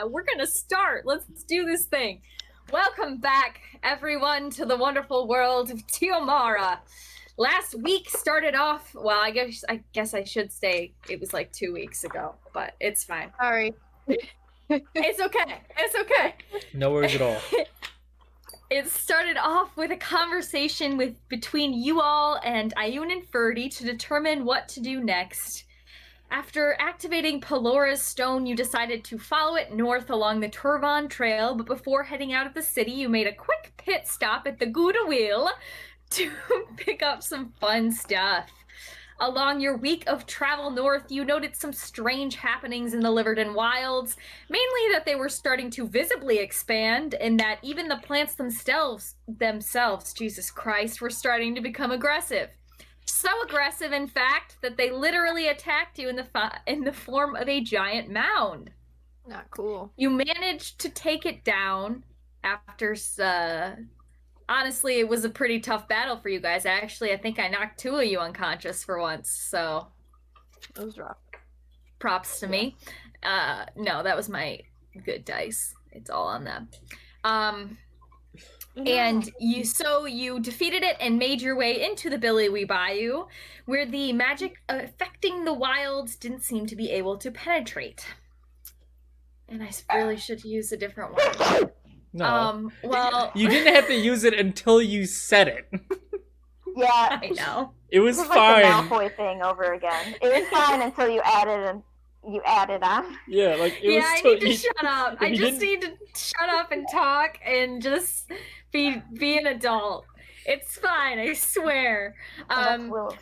We're gonna start. Let's do this thing. Welcome back, everyone, to the wonderful world of Tiomara. Last week started off, well, I guess I should say it was like 2 weeks ago, but it's fine. Sorry. It's okay. It's okay. No worries at all. It started off with a conversation between you all and Ayun and Ferdy to determine what to do next. After activating Pelora's stone, you decided to follow it north along the Turvan Trail, but before heading out of the city, you made a quick pit stop at the Gouda Wheel to pick up some fun stuff. Along your week of travel north, you noted some strange happenings in the Liverden wilds, mainly that they were starting to visibly expand, and that even the plants themselves, Jesus Christ, were starting to become aggressive. So aggressive, in fact, that they literally attacked you in the form of a giant mound. Not cool. You managed to take it down after, honestly, it was a pretty tough battle for you guys. Actually, I think I knocked 2 of you unconscious for once, so. That was rough. Props to me. No, that was my good dice. It's all on them. And you defeated it and made your way into the Billy Bayou, where the magic affecting the wilds didn't seem to be able to penetrate. And I really should use a different one. No. Well, you didn't have to use it until you said it. Yeah, I know. It was like fine. the Malfoy thing over again. It was fine until you added on. Yeah, like it was. I need to shut up. I just need to shut up and talk and just be an adult. It's fine, I swear. While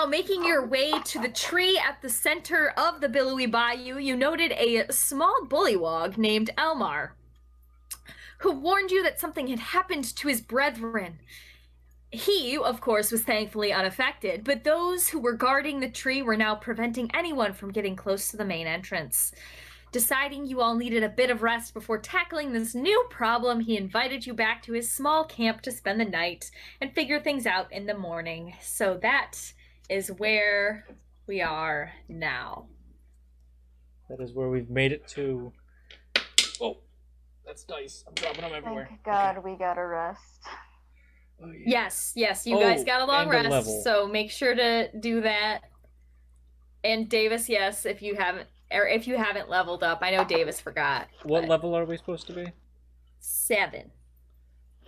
making your way to the tree at the center of the Billowy Bayou, you noted a small bullywog named Elmar, who warned you that something had happened to his brethren. He, of course, was thankfully unaffected, but those who were guarding the tree were now preventing anyone from getting close to the main entrance. Deciding you all needed a bit of rest before tackling this new problem, he invited you back to his small camp to spend the night and figure things out in the morning. So that is where we are now. That is where we've made it to. Oh, that's dice. I'm dropping them everywhere. Thank God we got a rest. Oh, yeah. Yes, you guys got a long rest, so make sure to do that. And Davis, yes, if you haven't leveled up. I know Davis forgot. What level are we supposed to be? 7.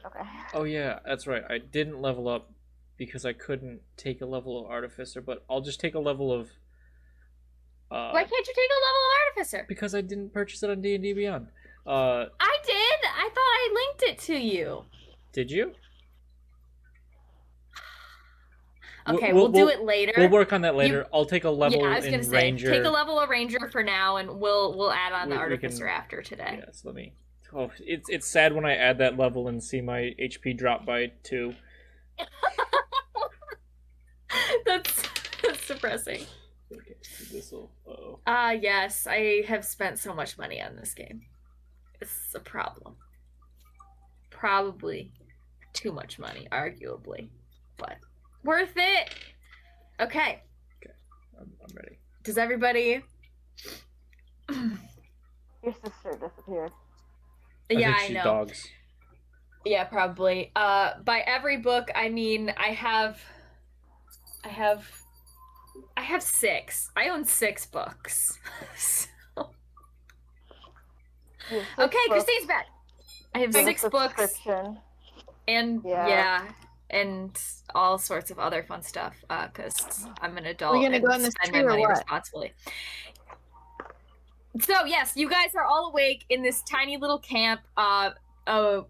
Okay. Oh yeah, that's right. I didn't level up because I couldn't take a level of Artificer, but I'll just take a level of... Why can't you take a level of Artificer? Because I didn't purchase it on D&D Beyond. I did! I thought I linked it to you. Did you? Okay, we'll do it later. We'll work on that later. I'll take a level I was in gonna say, Ranger. take a level of Ranger for now, and we'll add on the Artificer after today. Yes, let me... Oh, it's sad when I add that level and see my HP drop by 2. That's depressing. Okay, this'll... Uh-oh. Yes, I have spent so much money on this game. It's a problem. Probably too much money, arguably, but worth it. Okay. Okay, I'm ready. Does everybody? Your sister disappeared. Yeah, I know. Dogs. Yeah, probably. By every book, I mean I have 6. I own 6 books. So... Okay, Christine's back. I have 6 books. And and all sorts of other fun stuff. Because I'm an adult. We're gonna go on this spend tree my or money what? responsibly. So yes, you guys are all awake in this tiny little camp.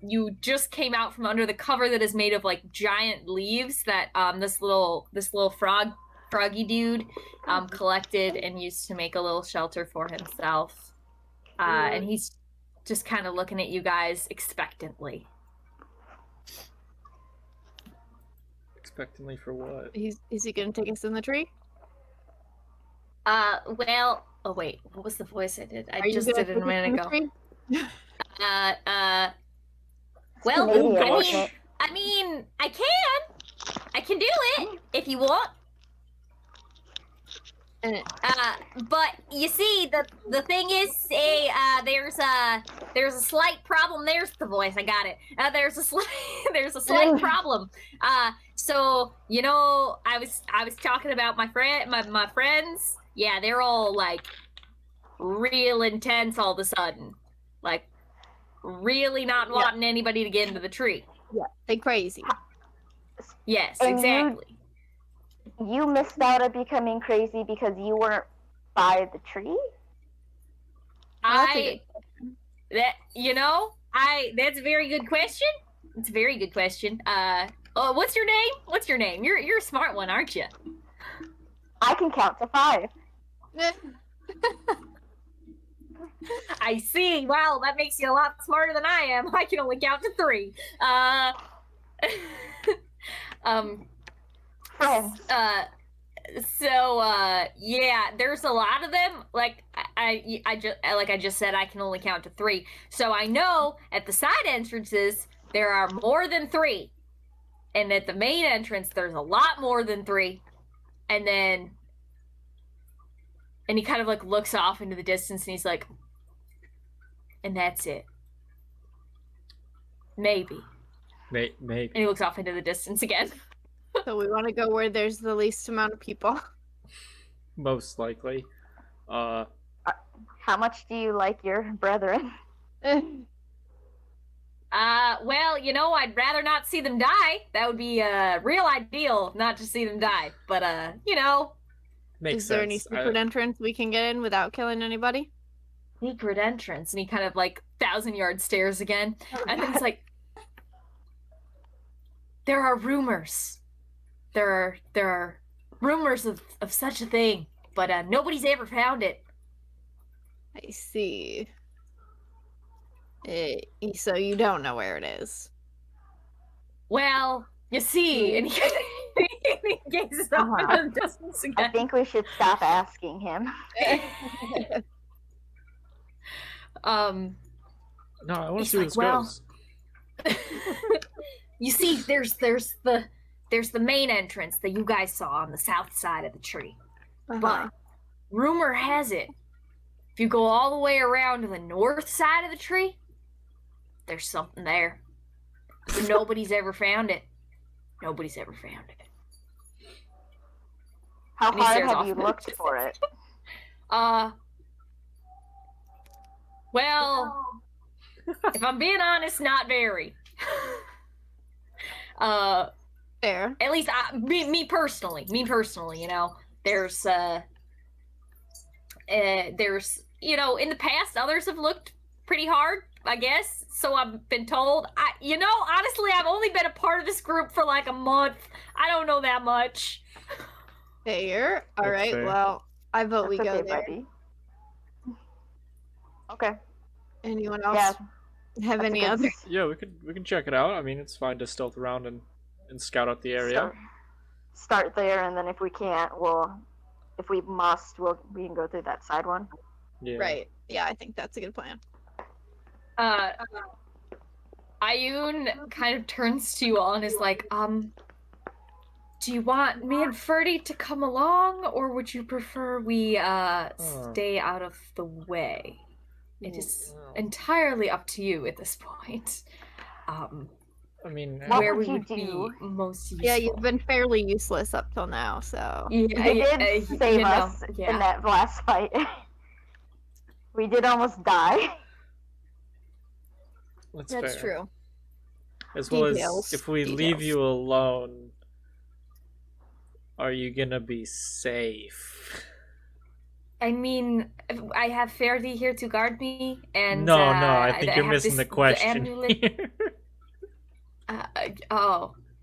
You just came out from under the cover that is made of like giant leaves that this little froggy dude collected and used to make a little shelter for himself. And he's just kind of looking at you guys expectantly. Expectantly for what? Is he gonna take us in the tree? Well, oh wait, what was the voice I did? I just did it a minute ago. Well, I mean, I can do it if you want. But you see, the thing is, there's a slight problem. There's the voice. I got it. There's a slight problem. So you know, I was talking about my friends. Yeah, they're all like real intense all of a sudden, like really not wanting anybody to get into the tree. Yeah, they crazy. Yes, And exactly. You missed out on becoming crazy because you weren't by the tree? That's a That's a very good question. It's a very good question. What's your name? What's your name? You're a smart one, aren't you? I can count to 5. I see. Wow, that makes you a lot smarter than I am. I can only count to 3. Friends. Yeah, there's a lot of them. Like I just said, I can only count to 3. So I know at the side entrances there are more than 3, and at the main entrance there's a lot more than 3. And he kind of like looks off into the distance, and he's like, and that's it. Maybe. Maybe. And he looks off into the distance again. So we want to go where there's the least amount of people. Most likely. How much do you like your brethren? Well, you know, I'd rather not see them die. That would be real ideal, not to see them die. But you know, Makes Is there any sense. secret entrance we can get in without killing anybody? secret entrance. And he kind of like 1,000-yard stares again, and then he's like, "There are rumors. There are rumors of such a thing, but nobody's ever found it." I see. So you don't know where it is. Well, you see, and he gazes off into the distance I again. think we should stop asking him. No, I want to He's see where like, this well, goes. You see, there's the main entrance that you guys saw on the south side of the tree. But rumor has it, if you go all the way around to the north side of the tree, there's something there. But nobody's ever found it. Nobody's ever found it. How And he hard stares have off you into the looked for it? Well, if I'm being honest, not very. Fair. At least me personally, you know, there's you know, in the past others have looked pretty hard, I guess, so I've been told. Honestly, I've only been a part of this group for like a month. I don't know that much. Fair. All That's right. fair. Well, I vote we That's go okay, there. buddy. Okay. Anyone else Yeah. have that's a any good other? Yeah, we can check it out. I mean, it's fine to stealth around and scout out the area. Start there, and then if we can't, if we must, we can go through that side one. Yeah. Right. Yeah, I think that's a good plan. Ayun kind of turns to you all and is like, do you want me and Ferdy to come along, or would you prefer we stay out of the way? It is entirely up to you at this point. I mean, What where would we you would do? be most useful. Yeah, you've been fairly useless up till now, so. You did save us in that last fight. We did almost die. that's That's fair. true. As well Details. as if we leave you alone, are you gonna be safe? I mean, I have Ferdy here to guard me, and No, I think I you're have missing the the question amulet. here.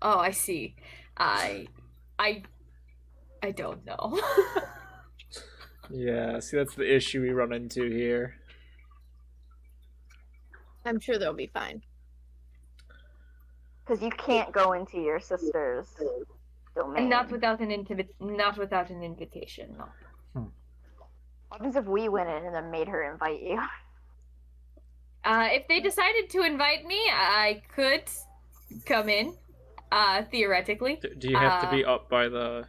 I see. I don't know. Yeah, see, that's the issue we run into here. I'm sure they'll be fine. Because you can't go into your sister's domain. And not without an invitation. No. What happens if we went in and then made her invite you? If they decided to invite me, I could come in. Theoretically. Do you have to be up by the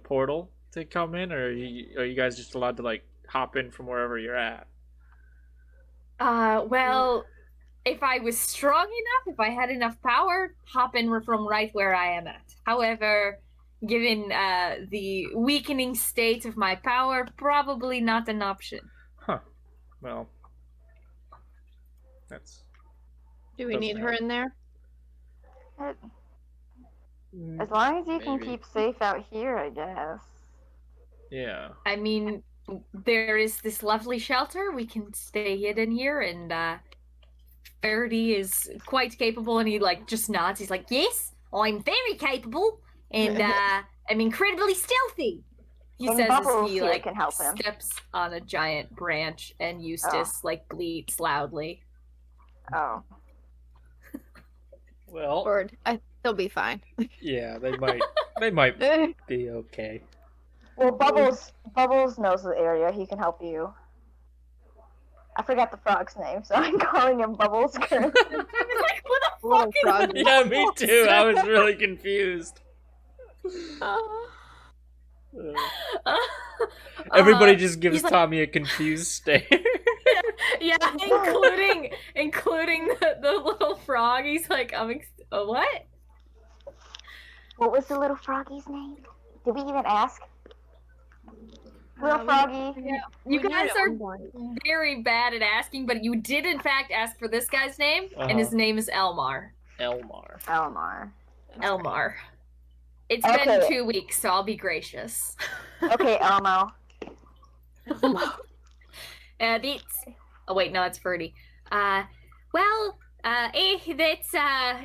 portal? to come in, or are you guys just allowed to like hop in from wherever you're at? Well, if I was strong enough, if I had enough power, hop in from right where I am at. However, given the weakening state of my power, probably not an option. Huh. Well, that's. Do we Doesn't need her help. in there? As long as you can Maybe. keep safe out here, I guess. Yeah. I mean, there is this lovely shelter. We can stay hidden here, and Verity is quite capable, and he like just nods. He's like, "Yes, I'm very capable, and I'm incredibly stealthy." He And says as Bubbles he here like can help him. steps on a giant branch, and Eustace like bleats loudly. Oh. Well. Bird. They'll be fine. Yeah, they might. They might be okay. Well, Bubbles knows the area. He can help you. I forgot the frog's name, so I'm calling him Bubbles currently. I'm like, what the Little fuck is frog. Yeah, me too. I was really confused. Everybody just gives he's like- Tommy a confused stare. Yeah, including the little frog. He's like, what? What was the little froggy's name? Did we even ask? Little froggy. Yeah, We you knew guys at are one point. very bad at asking, but you did in fact ask for this guy's name, and his name is Elmar. Elmar. Elmar. Elmar. It's Okay. been 2 weeks, so I'll be gracious. Okay, Elmo. It's... Oh wait, no, it's Ferdy.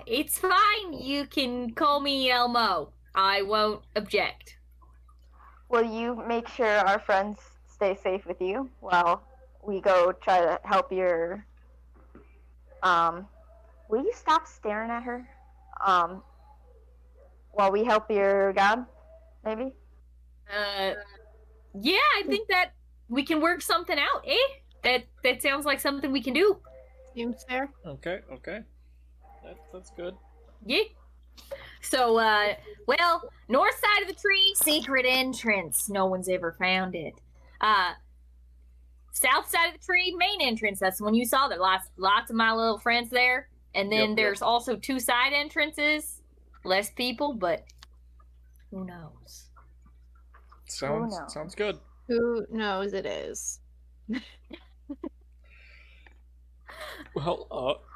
It's fine. You can call me Elmo. I won't object. Will you make sure our friends stay safe with you while we go try to help your... Will you stop staring at her? While we help your god, maybe? Yeah, I think that we can work something out, eh? That sounds like something we can do. Seems fair. Okay. That's good. Yeah. So, well, north side of the tree, secret entrance. No one's ever found it. South side of the tree, main entrance. That's the one you saw. There are lots of my little friends there. And then Yep. there's also 2 side entrances. Less people, but who knows? Sounds good. Who knows it is? Well,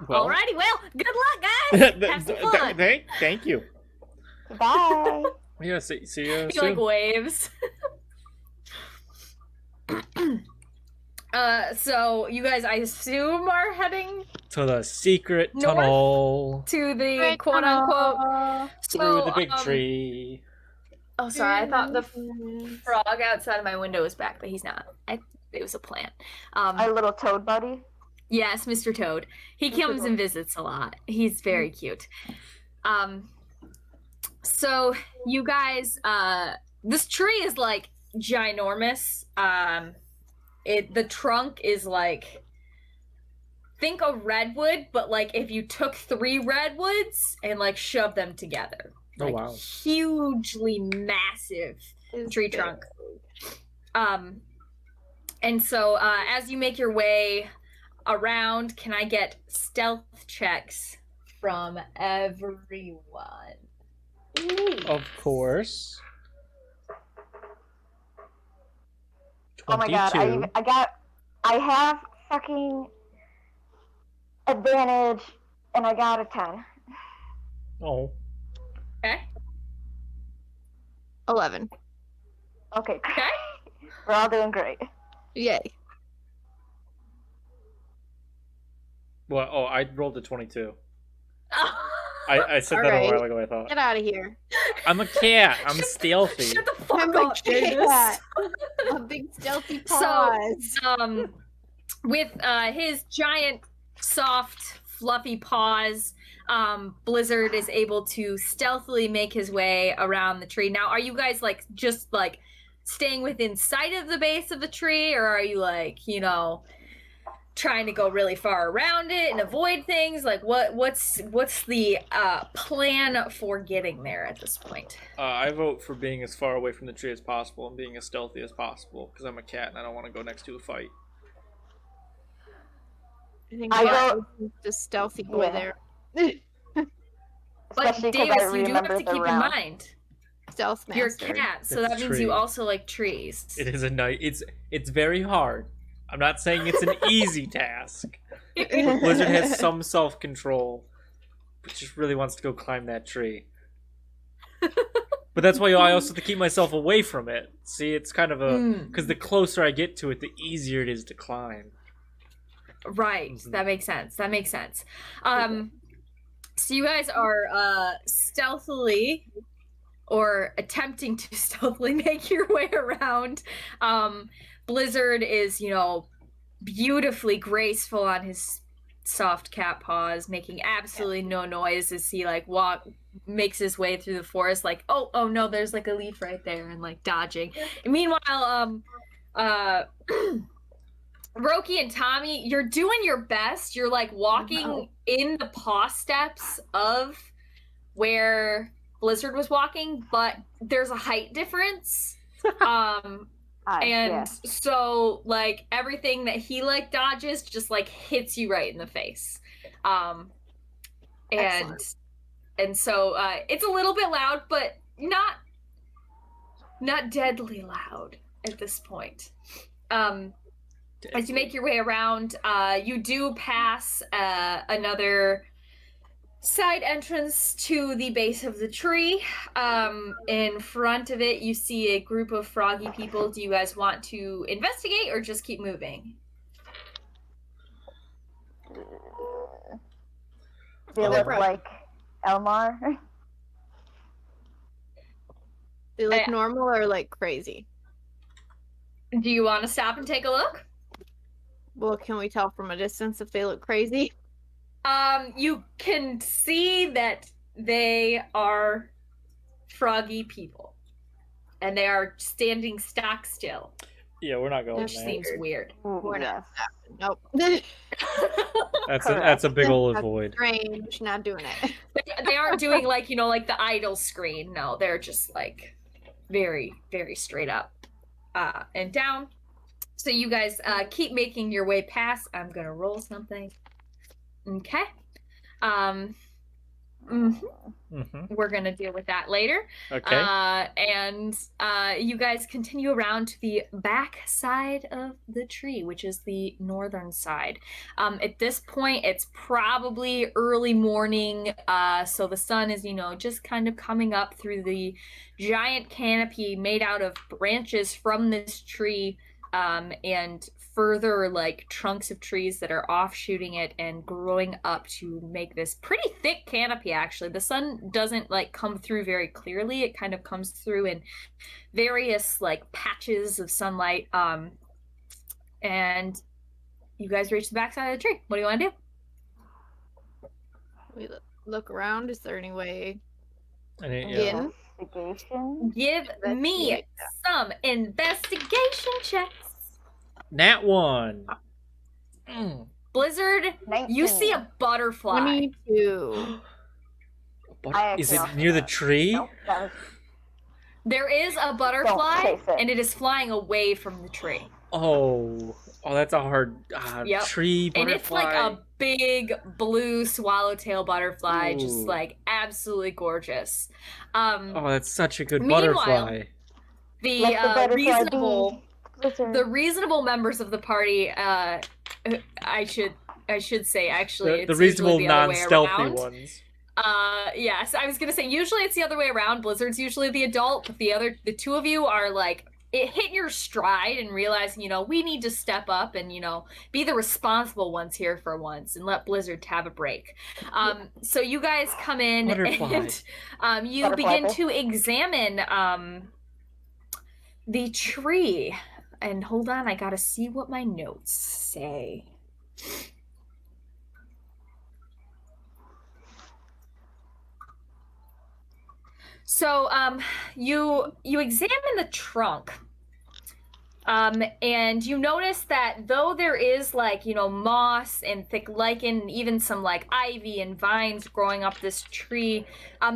Alrighty, well, good luck, guys. Have some fun. Thank you. Bye. Yeah, see you He soon. like waves. So you guys, I assume, are heading To the secret North? tunnel to the quote unquote through the big tree. Oh, sorry, I thought the frog outside of my window was back, but he's not. It was a plant. Our little toad buddy. Yes, Mr. Toad. He comes and visits a lot. He's very cute. So you guys, this tree is like ginormous. The trunk is like, think a redwood, but like if you took 3 redwoods and like shoved them together. Oh, Like, wow. hugely massive tree trunk. And so as you make your way around, can I get stealth checks from everyone? Of course. Oh my god, 22. I have fucking advantage, and I got a 10. Oh. Okay. 11. Okay, Okay. we're all doing great. Yay. Well, I rolled a 22. I said that Alright. a while ago, I thought. Get out of here. I'm a cat. I'm stealthy. Shut the fuck I'm a up, Davis. cat. A big stealthy paws. So, with his giant, soft, fluffy paws, Blizzard is able to stealthily make his way around the tree. Now, are you guys like just like staying within sight of the base of the tree, or are you like, trying to go really far around it and avoid things? Like, what's the plan for getting there at this point? I vote for being as far away from the tree as possible and being as stealthy as possible because I'm a cat and I don't want to go next to a fight. I think I I go- the stealthy boy Yeah. there. But Especially because I Davis, you do have remember to the keep in round. mind Stealth you're a master. cat, so That's that means tree. you also like trees. It is a night. It's very hard. I'm not saying it's an easy task. But Blizzard has some self-control, but just really wants to go climb that tree. But that's why I also have to keep myself away from it. See, it's kind of a because the closer I get to it, the easier it is to climb. Right. Mhm. That makes sense. That makes sense. So you guys are stealthily or attempting to stealthily make your way around. Blizzard is, beautifully graceful on his soft cat paws, making absolutely no noise as he makes his way through the forest, like, oh no, there's like a leaf right there, and like dodging. And meanwhile, Roki and Tommy, you're doing your best. You're like walking in the paw steps of where Blizzard was walking, but there's a height difference. And so like everything that he like dodges just like hits you right in the face. And so it's a little bit loud, but not deadly loud at this point. As you make your way around, you do pass another side entrance to the base of the tree. In front of it, you see a group of froggy people. Do you guys want to investigate or just keep moving? They look like Elmar. They look normal or like crazy? Do you want to stop and take a look? Well, can we tell from a distance if they look crazy? You can see that they are froggy people, and they are standing stock still, Yeah, we're not going which there. seems weird. We're not. Nope. That's a big old avoid. Strange. Not doing it. They aren't doing like the idle screen. No, they're just like very, very straight up and down. So you guys keep making your way past. I'm gonna roll something. Okay. We're gonna deal with that later. Okay. And you guys continue around to the back side of the tree, which is the northern side. At this point, it's probably early morning, so the sun is, just kind of coming up through the giant canopy made out of branches from this tree, and further like trunks of trees that are offshooting it and growing up to make this pretty thick canopy. Actually, the sun doesn't like come through very clearly. It kind of comes through in various like patches of sunlight. And you guys reach the backside of the tree. What do you want to do? We look around. Is there any way And in? Investigation. Give me some investigation checks. Nat 1. Blizzard, 19. you see a butterfly. 22. Is it near the tree? Nope, that was... There is a butterfly, chase it. and it is flying away from the tree. Oh, that's a hard Yep. tree butterfly. And it's like a big blue swallowtail butterfly, just Ooh. like absolutely gorgeous. That's such a good Meanwhile, butterfly. The Let the butterfly reasonable be. Blizzard. the reasonable members of the party, I should say actually, The it's reasonable usually the other way non-stealthy around. ones. Yes, I was gonna say usually it's the other way around. Blizzard's usually the adult, but the two of you are like hitting your stride and realizing, we need to step up and, be the responsible ones here for once and let Blizzard have a break. So you guys come in Butterfly. and you Butterfly begin bit. to examine the tree. And hold on, I gotta see what my notes say. So, you examine the trunk. And you notice that though there is like, moss and thick lichen and even some like ivy and vines growing up this tree,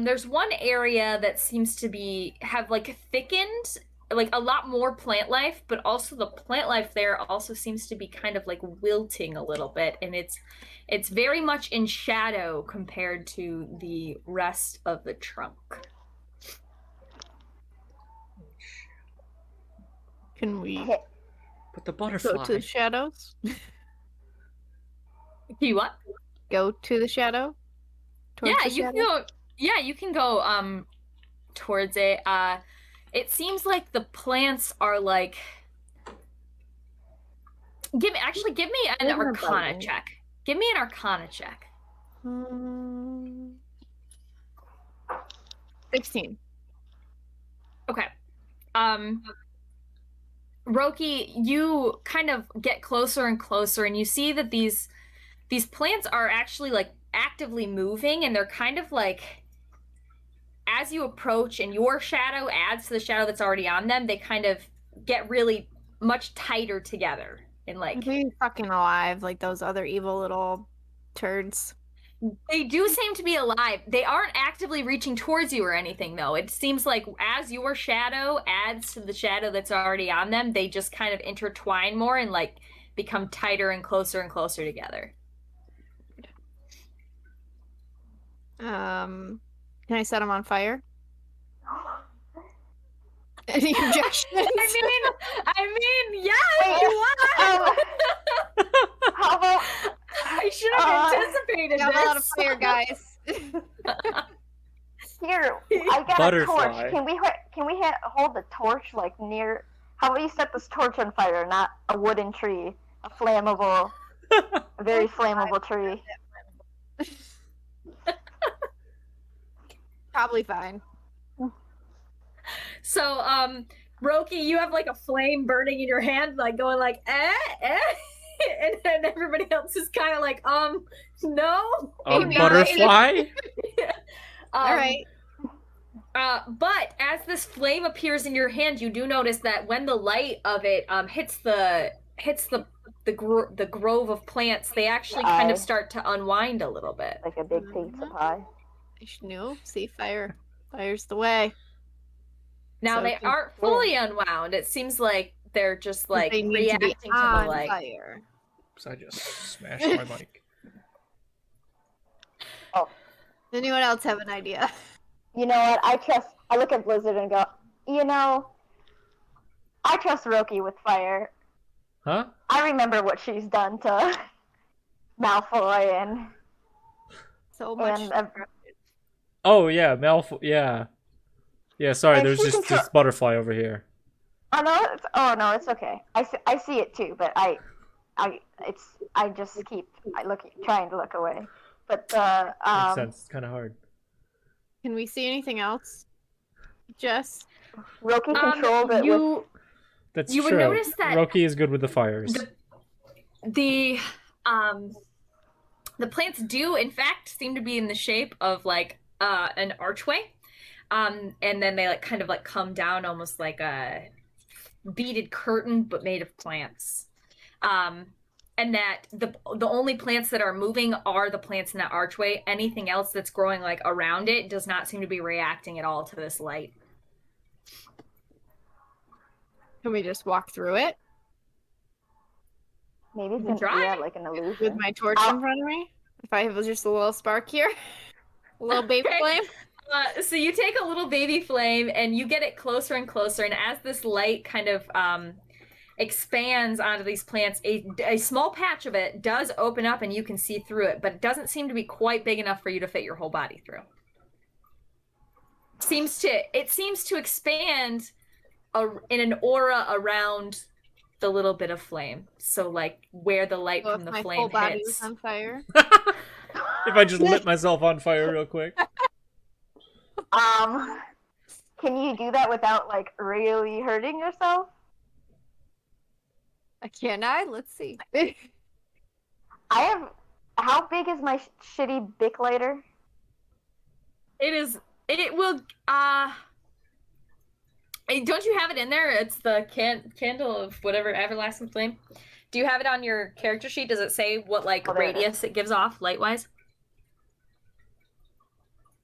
there's one area that seems to have like thickened, like a lot more plant life, but also the plant life there also seems to be kind of like wilting a little bit, and it's very much in shadow compared to the rest of the trunk. Can we But the go butterfly. to the shadows? You what? Go to the shadow? Towards Yeah, the you shadow? can go. Yeah, you can go towards it. It seems like the plants are like. Give me an They're gonna Arcana bite me. check. Give me an Arcana check. 16. Okay. Roki, you kind of get closer and closer, and you see that these plants are actually like actively moving, and they're kind of like as you approach and your shadow adds to the shadow that's already on them, they kind of get really much tighter together. And like Be fucking alive, like those other evil little turds. they do seem to be alive. They aren't actively reaching towards you or anything, though. It seems like as your shadow adds to the shadow that's already on them, they just kind of intertwine more and like become tighter and closer together. Can I set them on fire? Any objections? I mean, yes, Wait, you want. How about I should have anticipated Got a lot of this. fire, guys. here? I got Butterfly. a torch. Can we hold the torch like near? How about you set this torch on fire, not a wooden tree, a flammable, a very flammable tree. Probably fine. So, Roki, you have like a flame burning in your hand, like going like, and then everybody else is kind of like, no. Butterfly? All right. But as this flame appears in your hand, you do notice that when the light of it hits the grove of plants, they actually kind of start to unwind a little bit. Like a big pizza pie. No, see, fire. Fire's the way. Now So they aren't fully unwound. It seems like they're just like they need to be reacting to on the light. fire. So I just smashed my mic. Oh, Does anyone else have an idea? you know what? I look at Blizzard and go, I trust Roki with fire. Huh? I remember what she's done to Malfoy and So much. Oh yeah, Malfoy. Yeah. Yeah. Sorry, And there's she just control- this butterfly over here. oh no, it's okay. I see it too, but I just keep trying to look away. But Makes sense. It's kind of hard. Can we see anything else? Jess? Roki controlled it with. That's You would true. notice that- Roki is good with the fires. The plants do in fact seem to be in the shape of like an archway, and then they like kind of like come down almost like a beaded curtain but made of plants, and that the only plants that are moving are the plants in that archway. Anything else that's growing like around it does not seem to be reacting at all to this light. Can we just walk through it Maybe it's Try. like an illusion. with my torch in front of me? If I have just a little spark here? A little baby Okay. flame? So you take a little baby flame and you get it closer and closer, and as this light kind of expands onto these plants, a small patch of it does open up and you can see through it, but it doesn't seem to be quite big enough for you to fit your whole body through. It seems to expand in an aura around the little bit of flame. So like where the light So from if the my flame whole body hits. was on fire. If I just lit myself on fire real quick. Can you do that without like really hurting yourself? Can I? Let's see. How big is my shitty Bic lighter? It will Hey, don't you have it in there? It's the candle of whatever everlasting flame. Do you have it on your character sheet? Does it say what like Oh, there it is. radius it gives off light wise?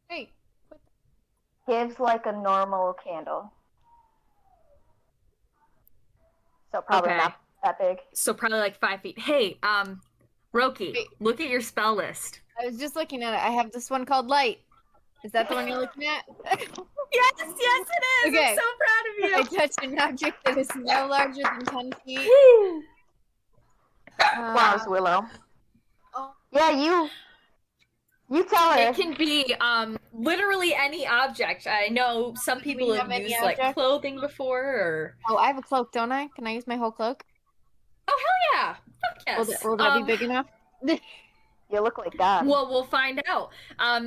Hey. Gives like a normal candle. So probably Okay. not that big. So probably like 5 feet. Hey, Roki, Wait. look at your spell list. I was just looking at it. I have this one called Light. Is that the one you're looking at? Yes, yes, it is. Okay. I'm so proud I of you. touch an object that is no larger than 10 feet. Woo! Flowers, Willow. Oh. Yeah, you tell her. It can be literally any object. I know some Can we people have have any used like object? clothing before or Oh, I have a cloak, don't I? Can I use my whole cloak? oh hell yeah. Fuck yes. Will that be big enough? You look like God. Well, we'll find out.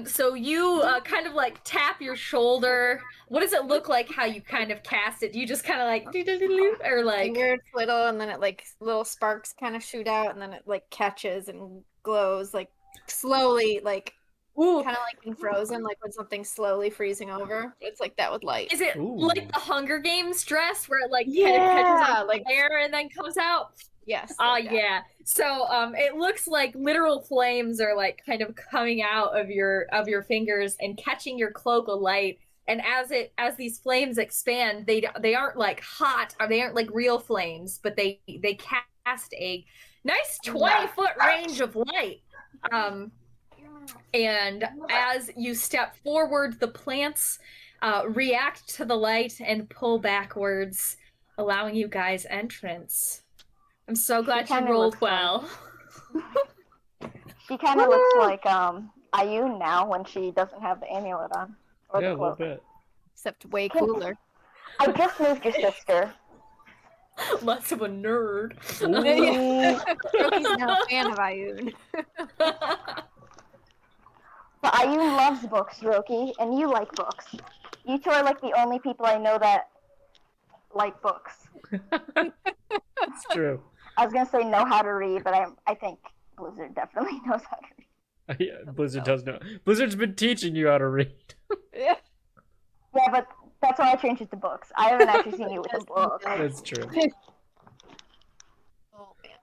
So you kind of like tap your shoulder. What does it look like how you kind of cast it? Do you just kind of like doo-doo-doo-doo, or like Finger, it's little, and then it like little sparks kind of shoot out, and then it like catches and glows like slowly, like ooh, kind of like in Frozen, like when something's slowly freezing over. It's like that with light. is it Ooh. like the Hunger Games dress where it like kind of Yeah, catches on like- fire and then comes out? Yes. Oh like that. yeah. So it looks like literal flames are like kind of coming out of your fingers and catching your cloak alight. And as these flames expand, they aren't like hot or they aren't like real flames, but they cast a nice 20-foot range of light. And as you step forward, the plants react to the light and pull backwards, allowing you guys entrance. I'm so glad you kinda rolled looks like- well. She kind of looks like Ayun now when she doesn't have the amulet on or Yeah, a the little cloak. bit. Except way cooler. I just moved your sister. Less of a nerd. Roki's not a fan of Ayun. But Ayun loves books, Roki, and you like books. You two are like the only people I know that like books. That's true. I was gonna say know how to read, but I think Blizzard definitely knows how to read. Yeah, Blizzard does know. Blizzard's been teaching you how to read. Yeah. Yeah, but that's why I changed it to books. I haven't actually seen you with a book. That's true. Oh man.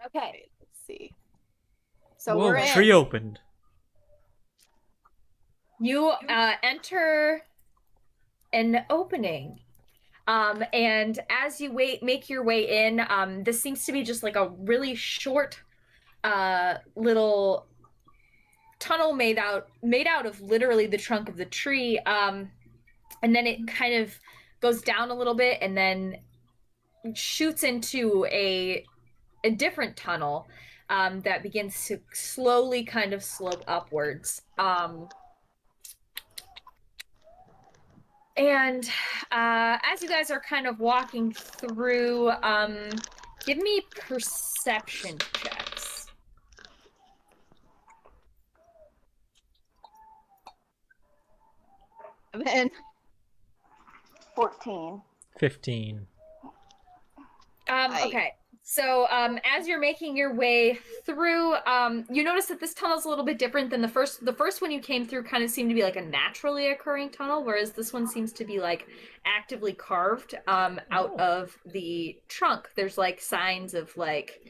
Okay, let's see. So Whoa, we're in. tree opened. You enter an opening. And as you make your way in, this seems to be just like a really short little tunnel made out of literally the trunk of the tree. And then it kind of goes down a little bit and then shoots into a different tunnel that begins to slowly kind of slope upwards. And as you guys are kind of walking through, give me perception checks. And then 14. 15. Okay. So as you're making your way through, you notice that this tunnel is a little bit different than the first. The first one you came through kind of seemed to be like a naturally occurring tunnel, whereas this one seems to be like actively carved out of the trunk. There's like signs of like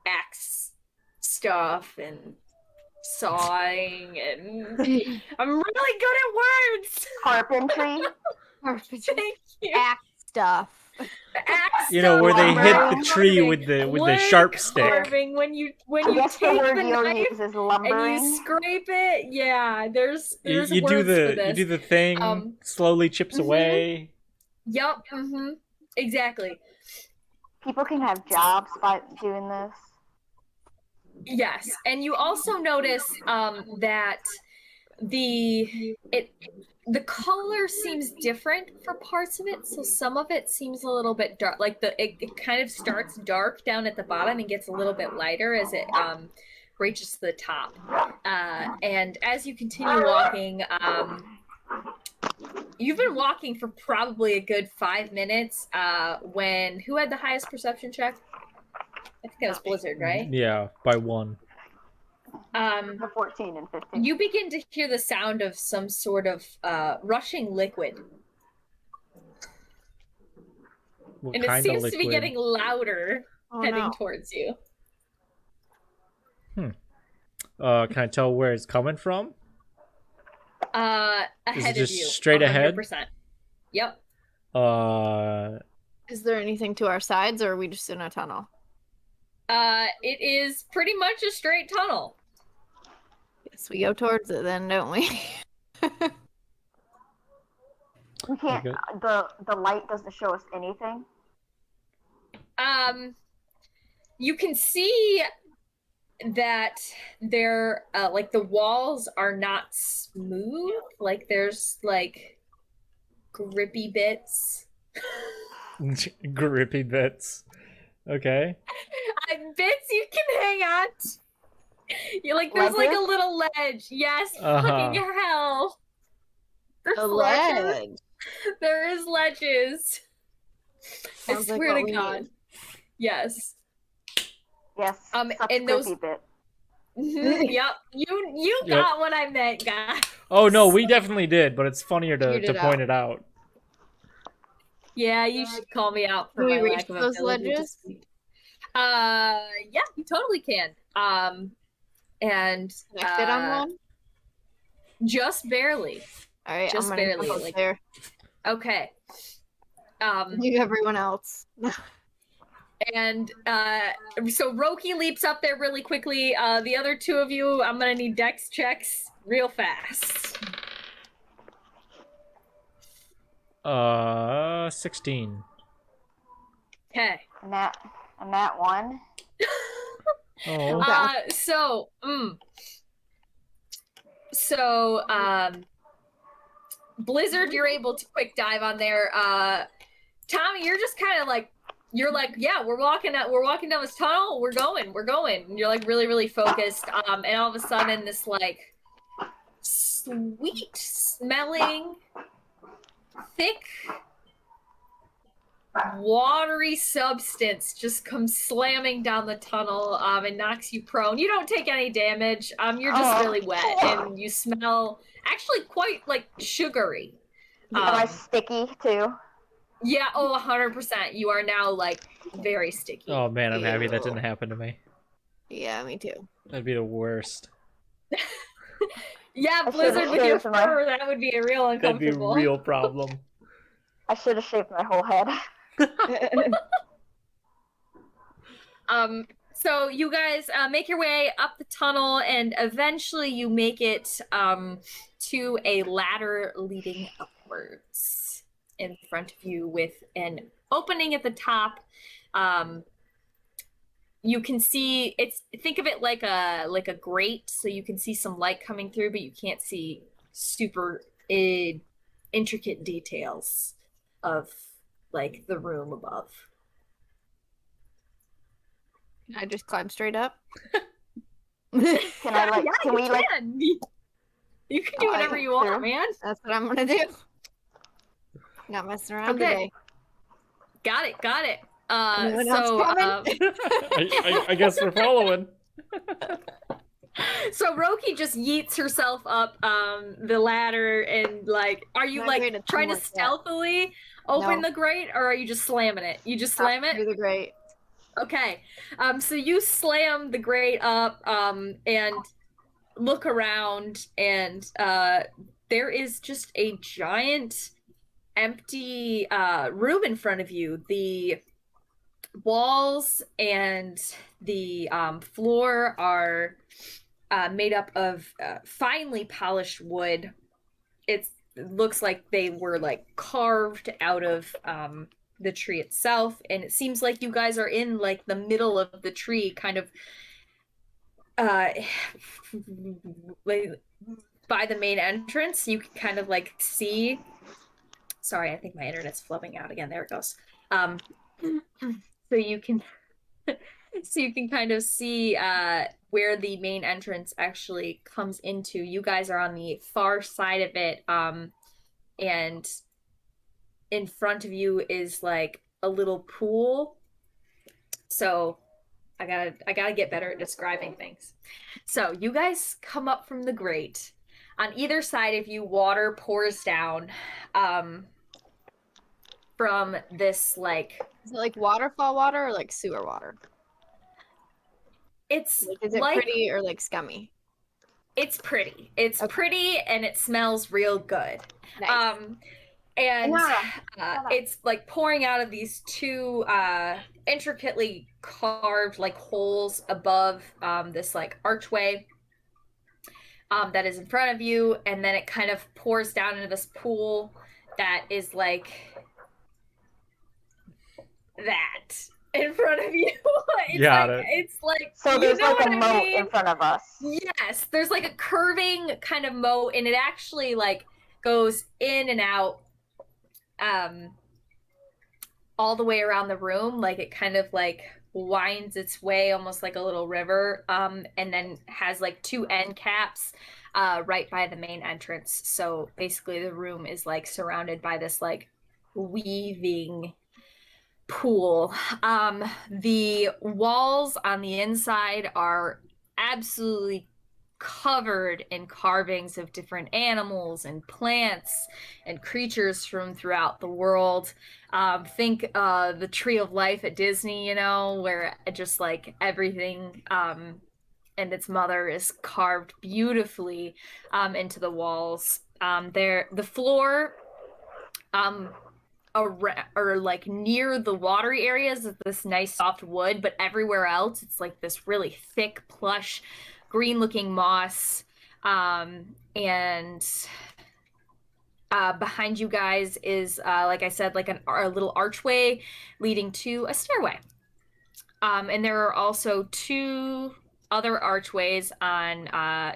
axe stuff and sawing, and I'm really good at words. Carpentry. Thank you. axe stuff. Axe You know, where they hit the lumbering, tree with the wood sharp stick. carving, when you I guess the take word the you'll knife use is and you lumbering. scrape it. Yeah, there's You words do for the this. you do the thing, slowly chips mhm. away. Yup. Exactly. People can have jobs by doing this. Yes, and you also notice that the color seems different for parts of it. So some of it seems a little bit dark, like it kind of starts dark down at the bottom and gets a little bit lighter as it reaches to the top. And as you continue walking, you've been walking for probably a good 5 minutes. When who had the highest perception check? I think that was Blizzard, right? Yeah, by one. The 14 and 15. You begin to hear the sound of some sort of rushing liquid. What And it kind of seems to be liquid? getting louder Oh, heading no. towards you. Can I tell where it's coming from? Ahead just of you. straight ahead? 100%. Yep. Is there anything to our sides, or are we just in a tunnel? It is pretty much a straight tunnel. Guess we go towards it then, don't we? We can't. Okay. The light doesn't show us anything. You can see that they're like the walls are not smooth. Like there's like grippy bits. Grippy bits. Okay. Bits you can hang on. You're like there's like a Ledges? little ledge. Yes, Uh-huh. fucking hell. There's A ledges. ledge. There is ledges. I Sounds like swear what to we God. need. Yes. Yes. And such a those- creepy bit. Yep. You Yep. got what I meant, guys. Oh no, we definitely did, but it's funnier to Figured it point out. it out. Yeah, you should call me out for Can we my reach lack of those ability to ledges? speak. Yeah, you totally can. And Can I fit on one? just barely. All right, just I'm gonna barely, jump up like- there. Okay. You everyone else. And so Roki leaps up there really quickly. The other two of you, I'm gonna need dex checks real fast. 16. Okay. And that one. Oh. So Blizzard, you're able to quick dive on there. Tommy, you're just kind of like, you're like, yeah, we're walking down this tunnel. We're going. And you're like really, really focused. And all of a sudden, this like sweet smelling, thick, watery substance just comes slamming down the tunnel and knocks you prone. You don't take any damage. You're just really wet and you smell actually quite like sugary. Am I sticky too? Yeah, 100%. You are now like very sticky. Oh man, I'm happy that Ew. didn't happen to me. Yeah, me too. That'd be the worst. Yeah, I Blizzard should've with your shaved my- fur, that would be a real That'd be a uncomfortable. real problem. I should have shaved my whole head. So you guys make your way up the tunnel, and eventually you make it to a ladder leading upwards in front of you, with an opening at the top. You can see think of it like a grate, so you can see some light coming through, but you can't see super intricate details of like the room above. I just climb straight up. Can I like? Yeah, can we like? You can do whatever you want, man. That's what I'm gonna do. Not messing around Okay. today. Got it. Anyone else So coming? I guess we're following. so Roki just yeets herself up the ladder, and like, are you Not great like at trying to teamwork yet. stealthily open No. the grate, or are you just slamming it? You just slam it? Through the grate. Okay. So you slam the grate up and look around, and there is just a giant empty room in front of you. The walls and the floor are made up of finely polished wood. It looks like they were like carved out of the tree itself, and it seems like you guys are in like the middle of the tree, kind of like, by the main entrance. You can kind of like see. Sorry, I think my internet's flubbing out again. There it goes. So you can kind of see where the main entrance actually comes into. You guys are on the far side of it, and in front of you is like a little pool. So I gotta get better at describing things. So you guys come up from the grate. On either side of you, water pours down from this like Is it like waterfall water or like sewer water? it's Like, is it like pretty or like scummy? it's pretty. It's Okay. pretty and it smells real good. Nice. And Tiomara, shut up. it's like pouring out of these two intricately carved like holes above this like archway that is in front of you, and then it kind of pours down into this pool that is like that in front of you. Got it. It's like So you there's know like a what I moat mean? in front of us. Yes, there's like a curving kind of moat, and it actually like goes in and out all the way around the room. Like it kind of like winds its way almost like a little river, and then has like two end caps right by the main entrance. So basically the room is like surrounded by this like weaving pool. The walls on the inside are absolutely covered in carvings of different animals and plants and creatures from throughout the world. Think the Tree of Life at Disney, you know, where just like everything and its mother is carved beautifully into the walls. The floor or like near the watery areas is this nice soft wood, but everywhere else it's like this really thick, plush, green looking moss. And behind you guys is like I said, like a little archway leading to a stairway. And there are also two other archways on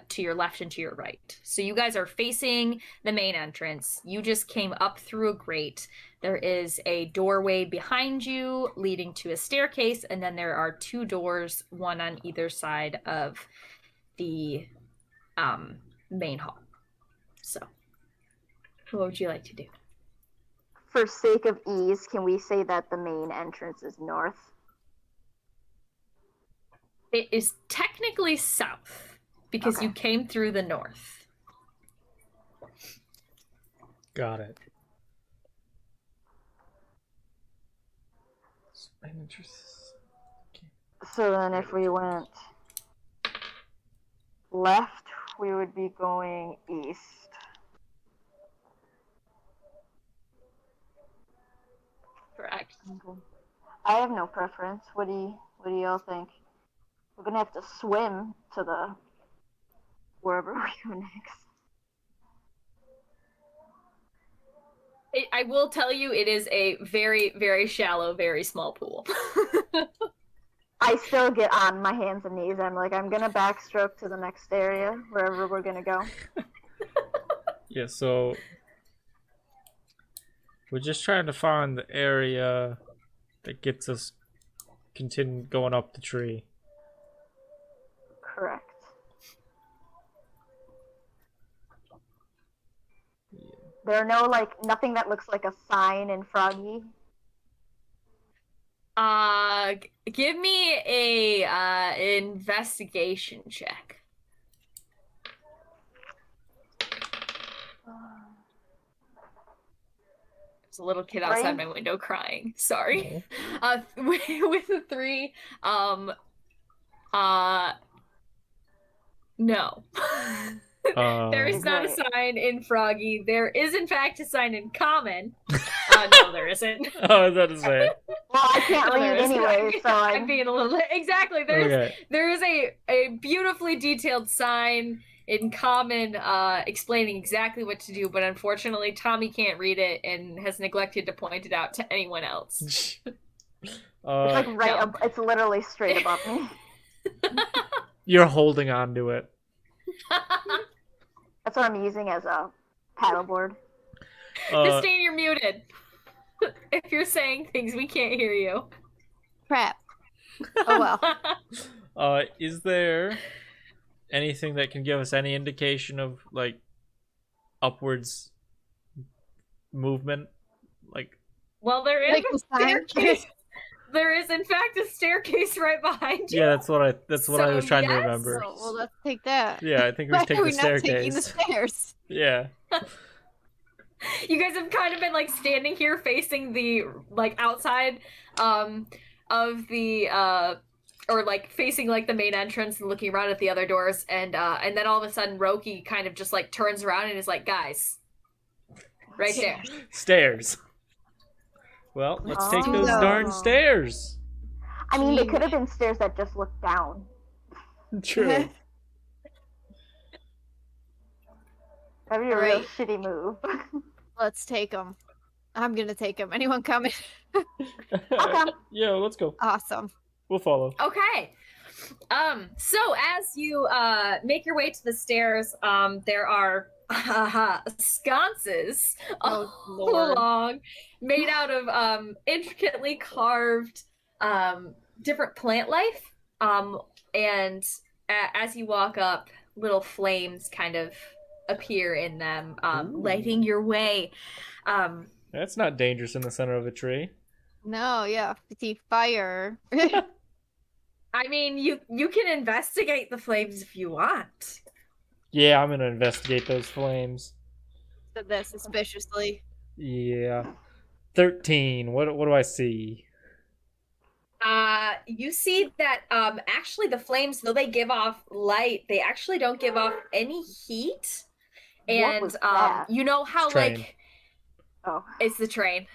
to your left and to your right. So you guys are facing the main entrance. You just came up through a grate. There is a doorway behind you leading to a staircase, and then there are two doors, one on either side of the main hall. So, what would you like to do? For sake of ease, can we say that the main entrance is north? It is technically south because Okay. you came through the north. Got it. So then if we went left, we would be going east. Correct. Okay. I have no preference. What do y'all think? We're gonna have to swim to the wherever we go next. I will tell you, it is a very, very shallow, very small pool. I still get on my hands and knees. I'm like, I'm gonna backstroke to the next area, wherever we're gonna go. Yeah, so we're just trying to find the area that gets us continue going up the tree. Correct. There are no nothing that looks like a sign in Froggy. Give me a investigation check. There's a little kid outside my window crying. Sorry. With a 3, no. There is not a sign in Froggy. There is, in fact, a sign in Common. No, there isn't. Oh, is that to say? Well, I can't No, there read isn't. anyway, so I'm being a little exactly. Okay. There is a beautifully detailed sign in Common explaining exactly what to do, but unfortunately Tommy can't read it and has neglected to point it out to anyone else. it's like right no. up. It's literally straight above me. You're holding on to it. That's what I'm using as a paddleboard. Christine, you're muted. If you're saying things, we can't hear you. Crap. Oh well. Is there anything that can give us any indication of like upwards movement? Like, Well, there is Like a the sign. staircase. there is in fact a staircase right behind you. Yeah, that's what I So, was trying to yes. remember. So, well, let's take that. Yeah, I think we Why should take are the we not taking the staircase. stairs? Yeah. You guys have kind of been like standing here facing the like outside of the or like facing like the main entrance and looking around at the other doors, and then all of a sudden Roki kind of just like turns around and is like, guys, right there. Stairs. Well, let's take those darn stairs. I mean, they could have been stairs that just looked down. True. That'd be a real shitty move. Let's take them. I'm gonna take them. Anyone coming? come. Yeah, let's go. Awesome. We'll follow. Okay. So as you make your way to the stairs, there are sconces all along, made out of intricately carved different plant life. And as you walk up, little flames kind of appear in them, lighting your way. That's not dangerous in the center of a tree. No, yeah. See fire. I mean, you can investigate the flames if you want. Yeah, I'm gonna investigate those flames. Said that suspiciously. Yeah. 13. What do I see? You see that actually the flames, though they give off light, they actually don't give off any heat. And you know how like it's the train.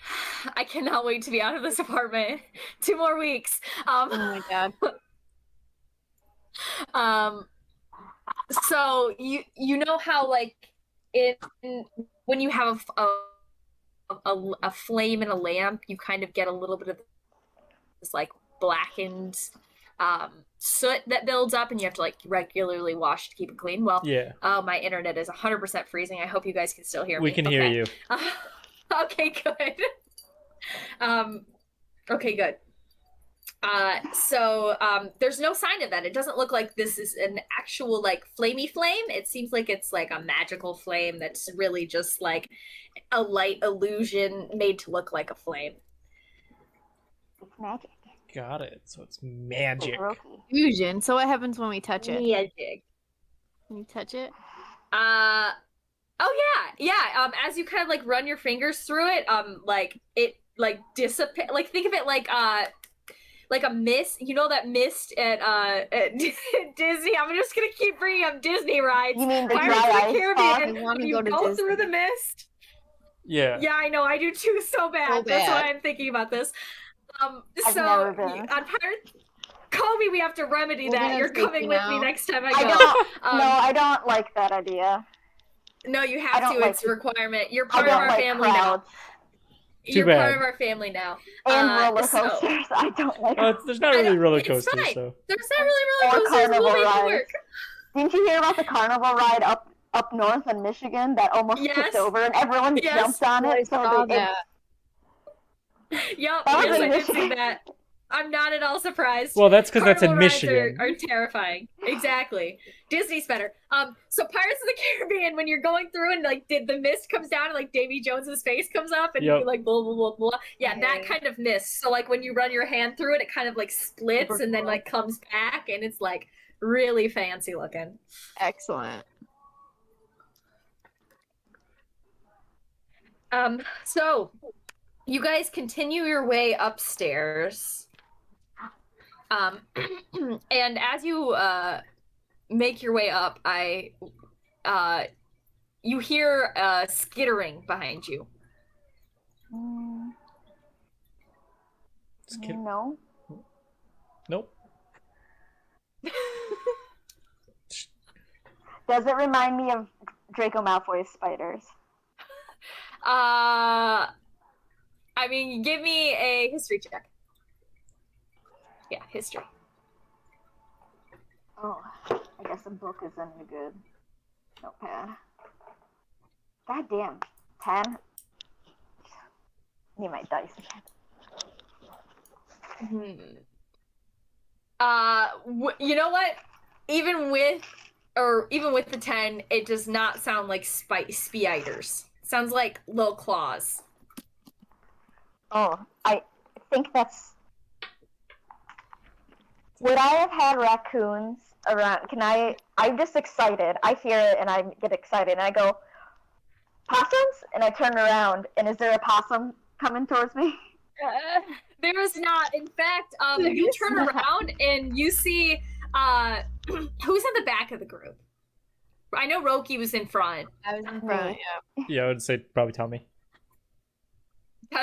I cannot wait to be out of this apartment. 2 more weeks. Oh my god. So you know how like when you have a flame in a lamp, you kind of get a little bit of this like blackened soot that builds up, and you have to like regularly wash to keep it clean. Well, Yeah. My internet is 100% freezing. I hope you guys can still hear me. We can hear you. Okay, good. Okay, good. So there's no sign of that. It doesn't look like this is an actual like flamey flame. It seems like it's like a magical flame that's really just like a light illusion made to look like a flame. It's magic. Got it. So it's magic. Fusion. So what happens when we touch it? Magic. Can you touch it? Oh yeah. As you kind of like run your fingers through it, like it like dissipate. Like think of it like a mist. You know that mist at Disney. I'm just gonna keep bringing up Disney rides. You mean the Pirates of dry the ice Caribbean. I want to You go to go Disney. through the mist. Yeah. Yeah, I know. I do too. So bad. So That's bad. why I'm thinking about this. I've So never been. on Pirates, call me. We have to remedy We're that. gonna You're take coming you with now. me next time I I go. don't. No, I don't like that idea. No, you I have don't to. like It's a requirement. You're I part of don't our like family crowds Too You're bad. part of our family now. and roller so- coasters. I don't like. There's not I really know, roller it's coasters, fine. so. There's not really Or roller coasters. We'll carnival make it rides. work. Didn't you hear about the carnival ride up north in Michigan that almost Yes. tipped over and everyone Yes. jumped on I it? saw So they, that. Yep, That was yes, in I did see Michigan. that. I'm not at all surprised. Well, that's because that's in Carnival rides Michigan. Are terrifying. Exactly. Disney's better. So Pirates of the Caribbean, when you're going through and like the mist comes down and like Davy Jones's face comes up and Yep. you like blah blah blah blah. Yeah, that Yeah. kind of mist. So like when you run your hand through it, it kind of like splits and then like comes back and it's like really fancy looking. Excellent. So you guys continue your way upstairs. And as you make your way up, you hear skittering behind you. no. Nope. Does it remind me of Draco Malfoy's spiders? I mean, give me a history check. Yeah, history. Oh, I guess a book isn't a good notepad. God damn. 10? Need my dice again. You know what? Even with the 10, it does not sound like spiders. It sounds like little claws. Oh, I think that's Would I have had raccoons around? I'm just excited. I hear it and I get excited and I go, possums? And I turn around and is there a possum coming towards me? There is not. In fact, you turn around and you see who's in the back of the group. I know Roki was in front. I was in front, yeah. Yeah, I would say probably Tommy.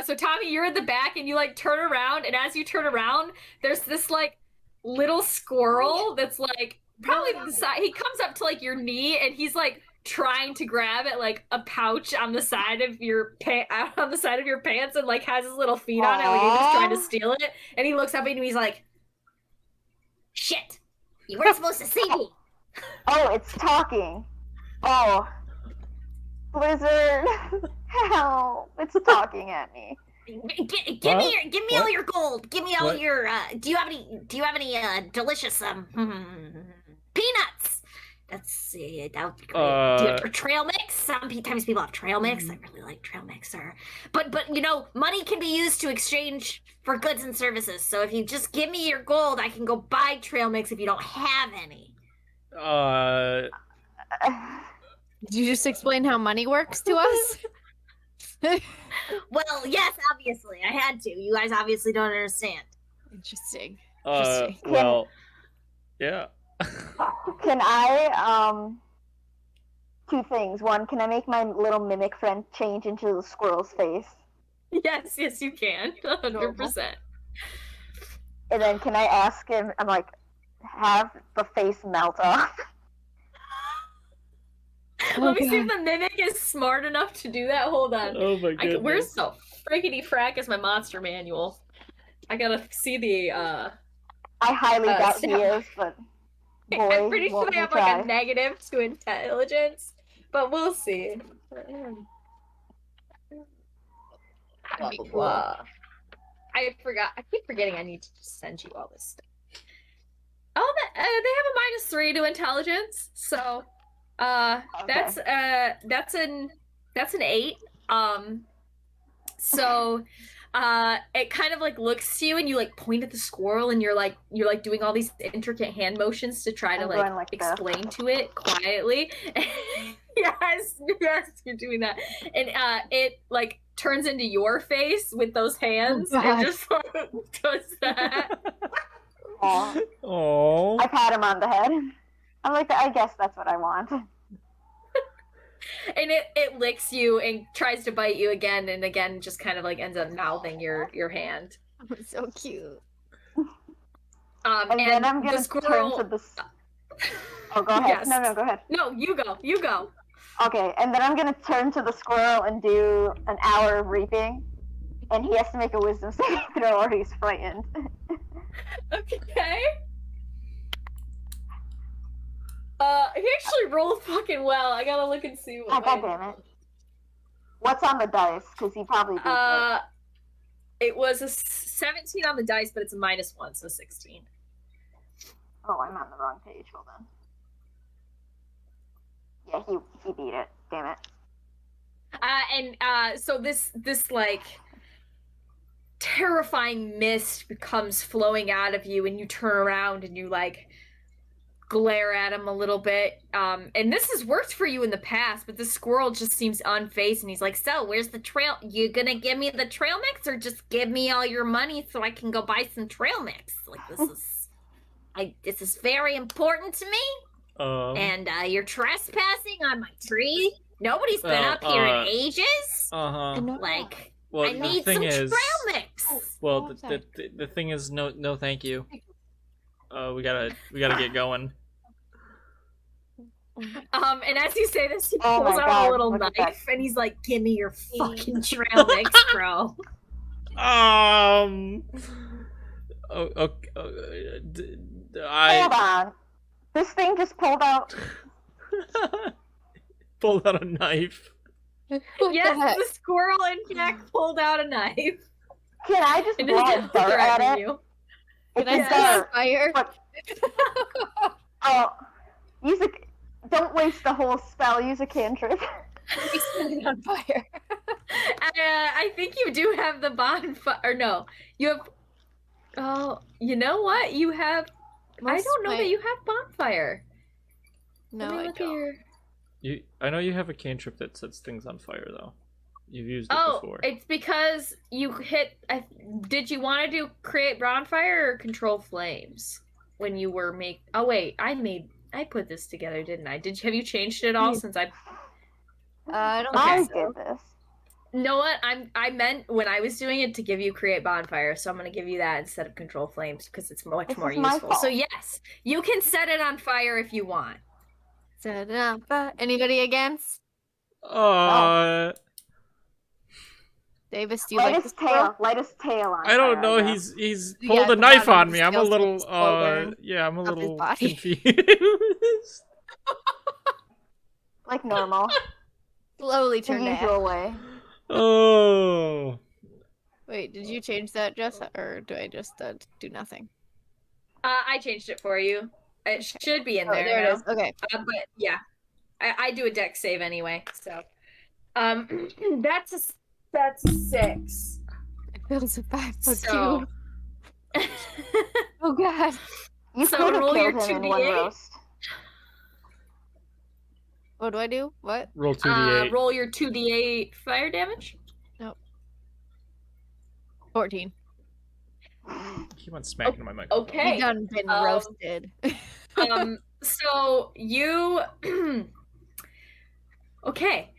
So Tommy, you're in the back and you like turn around, and as you turn around, there's this like little squirrel that's like probably the side. He comes up to like your knee and he's like trying to grab at like a pouch on the side of your on the side of your pants, and like has his little feet on it, like he's just trying to steal it. And he looks up at you and he's like, "Shit, you weren't supposed to see me." Oh, it's talking. Oh, Blizzard, help! It's talking at me. Give me all your gold. Give me all your. Do you have any delicious peanuts? That would be great. Do you have trail mix? Sometimes people have trail mix. I really like trail mix. But money can be used to exchange for goods and services. So if you just give me your gold, I can go buy trail mix if you don't have any. Did you just explain how money works to us? Well, yes, obviously. I had to. You guys obviously don't understand. Interesting. Well, yeah. Can I, two things. One, can I make my little mimic friend change into the squirrel's face? Yes, you can. 100%. And then can I ask him, I'm like, have the face melt off? Let me see if the mimic is smart enough to do that. Hold on. Oh my goodness. Where's the frickety frack is my monster manual? I gotta see the, I highly doubt he is, but boy, I'm pretty sure won't they he have try. like a negative to intelligence, but we'll see. Blah, blah, blah. I forgot. I keep forgetting I need to just send you all this stuff. Oh, they have a -3 to intelligence, so that's an 8. So it kind of like looks to you and you like point at the squirrel and you're like doing all these intricate hand motions to try to like explain to it quietly. yes, you're doing that. And it like turns into your face with those hands and just sort of does that. Oh. I pat him on the head. I'm like, I guess that's what I want. And it licks you and tries to bite you again and again, just kind of like ends up mouthing your hand. So cute. And then I'm gonna turn to the. Oh, go ahead. Yes. No, go ahead. No, you go. Okay, and then I'm gonna turn to the squirrel and do an hour of reaping, and he has to make a wisdom saving throw or he's frightened. Okay. He actually rolled fucking well. I gotta look and see what. God damn it! What's on the dice? Because he probably beat it. It was a 17 on the dice, but it's a -1, so 16. Oh, I'm on the wrong page. Hold on. Yeah, he beat it. Damn it. And so this like terrifying mist becomes flowing out of you, and you turn around and you like glare at him a little bit. And this has worked for you in the past, but the squirrel just seems unfazed, and he's like, "So, where's the trail? You gonna give me the trail mix, or just give me all your money so I can go buy some trail mix? Like this is very important to me." And you're trespassing on my tree. Nobody's been up here in ages. Like, well, I need some trail mix. Well, the thing is, no, thank you. We gotta get going. And as you say this, he pulls out a little knife, and he's like, "Give me your fucking trail mix, bro." Hold on. This thing just pulled out. Pulled out a knife. Yes, the squirrel in fact pulled out a knife. Can I just blow a dart at it? You. Can I start fire? Oh, don't waste the whole spell. Use a cantrip. We set it on fire. I think you do have the bonfire. Or no, you have. Oh, you know what? You have I don't know that you have bonfire. No, Let me I look at don't. your. I know you have a cantrip that sets things on fire, though. You've used it Oh, before. it's because you hit. Did you want to do create bonfire or control flames when you were make? Oh wait, I put this together, didn't I? Have you changed it all since I? I don't Okay. I think so. did this. Know what? I meant when I was doing it to give you create bonfire, so I'm gonna give you that instead of control flames because it's much This more is my useful. So fault. yes, you can set it on fire if you want. Set it up. Anybody against? Davis, do you Light like his the squirrel? tail. Light his tail on I don't fire, know. I guess. He's Yeah, pulled at a the knife bottom on of me. his I'm a tail, so little it's slow burn yeah, I'm a up his little body. confused. Like normal. Slowly The turn to usual ash. way. Oh. Wait, did you change that, Jess, or do I just do nothing? I changed it for you. It should be in Oh, there there now. it is. Okay. But yeah, I do a deck save anyway. So, that's a 6. It feels a 5'2". So, Oh god. You So could have roll your killed him in one 2d8. roast. What do I do? What? Roll 2d8. roll your 2d8 fire damage. Nope. 14. Keep on smacking my microphone. Okay. You done been roasted. So you okay.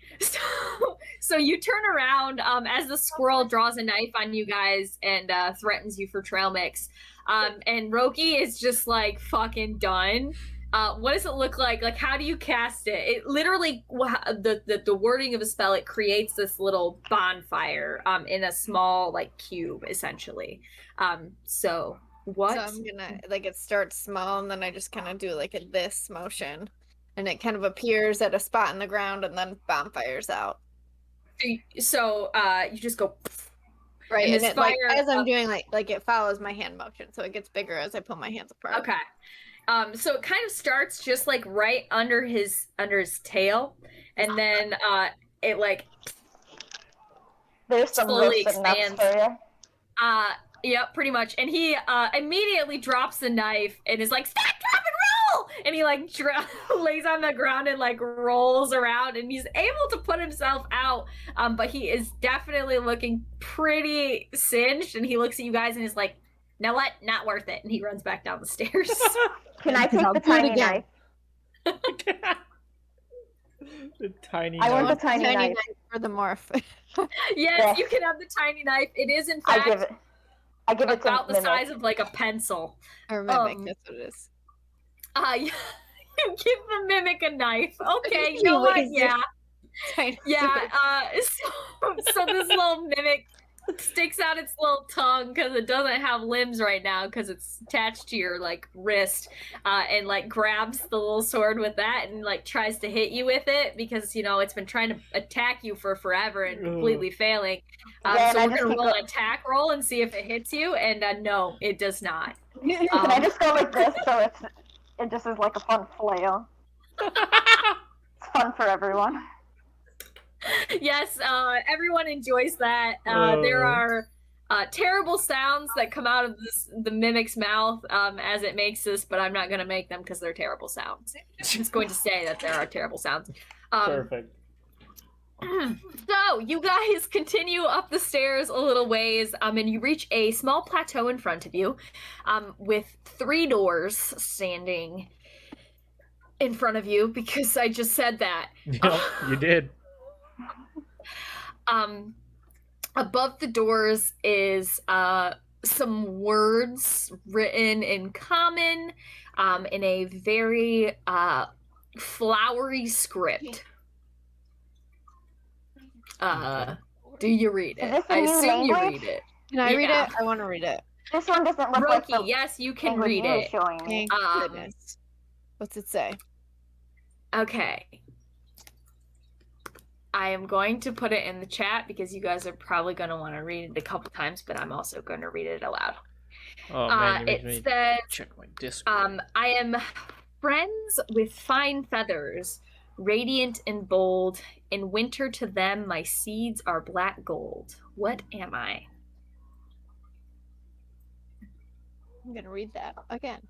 So you turn around as the squirrel draws a knife on you guys and threatens you for trail mix. And Roki is just like fucking done. What does it look like? Like, how do you cast it? It literally, the wording of a spell, it creates this little bonfire in a small like cube, essentially. So what? So I'm gonna it starts small and then I just kind of do like this motion, and it kind of appears at a spot in the ground and then bonfires out. So you just go. Right, and and this it like fire as I'm doing like it follows my hand motion, so it gets bigger as I pull my hands apart. Okay. So it kind of starts just like right under his tail, and then it like There's some slowly roasted nuts expands. for you. Yeah, pretty much. And he immediately drops the knife and is like, "Stack, drop, and roll!" And he like lays on the ground and like rolls around, and he's able to put himself out. But he is definitely looking pretty singed, and he looks at you guys and is like, "Now what? Not worth it." And he runs back down the stairs. Can I Because take I'll the do it tiny again. knife? The tiny I want knife. the tiny knife. for the morph. Yes, you can have the tiny knife. It is in I fact give it to about the Mimic. size of like a pencil. Or mimic, Um, that's what it is. You give the mimic a knife. Okay, you He know what? weighs it. Yeah. Tiny Yeah, stupid. so this little mimic sticks out its little tongue because it doesn't have limbs right now because it's attached to your like wrist, and like grabs the little sword with that and like tries to hit you with it because it's been trying to attack you for forever and completely failing. Yeah, So and we're I just gonna keep roll an attack roll and see if it hits you, and no, it does not. Can I just go like this so it just is like a fun flail? It's fun for everyone. Yes, everyone enjoys that. There are terrible sounds that come out of the mimic's mouth as it makes this, but I'm not going to make them because they're terrible sounds. I'm just going to say that there are terrible sounds. Perfect. So you guys continue up the stairs a little ways, and you reach a small plateau in front of you, with 3 doors standing in front of you because I just said that. Yep, you did. Above the doors is some words written in common, in a very flowery script. Do you read Is it? this a I new assume you language? read it. Can I read Yeah. it? I want to read it. This one doesn't look like the Roki, yes, you can language read you were it. showing me. Thank goodness. What's it say? Okay. I am going to put it in the chat because you guys are probably going to want to read it a couple times, but I'm also going to read it aloud. Oh man, you made It me says, check my Discord. I am friends with fine feathers, radiant and bold. In winter to them, my seeds are black gold. What am I? I'm gonna read that again.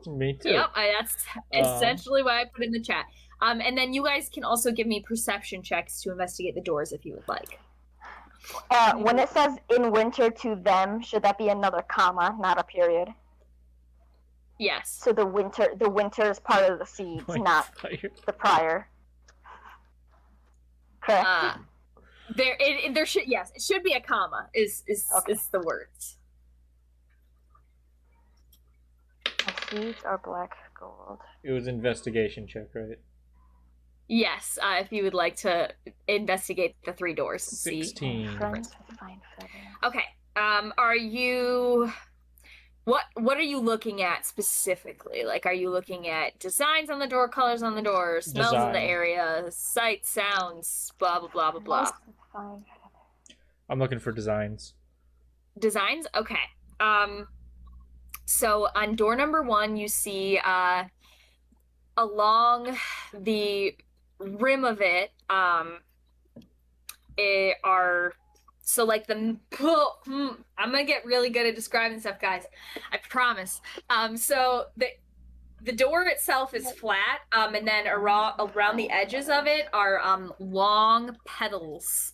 Me too. Yep, that's essentially why I put in the chat. And then you guys can also give me perception checks to investigate the doors if you would like. When it says in winter to them, should that be another comma, not a period? Yes. So the winter is part of the seeds, Point not fire. the prior. Correct. There should it should be a comma. Is Okay. the words. The seeds are black gold. It was investigation check, right? Yes, if you would like to investigate the 3 doors and see. 16. Friends with fine feathers. Okay. Are you what are you looking at specifically? Like, are you looking at designs on the door, colors on the door, smells in the Design. area, sights, sounds, blah blah blah blah blah. Friends with fine feathers. I'm looking for designs. Designs? Okay. So on door number 1, you see along the rim of it are so like I'm gonna get really good at describing stuff, guys. I promise. So the door itself is flat, and then around the edges of it are long petals.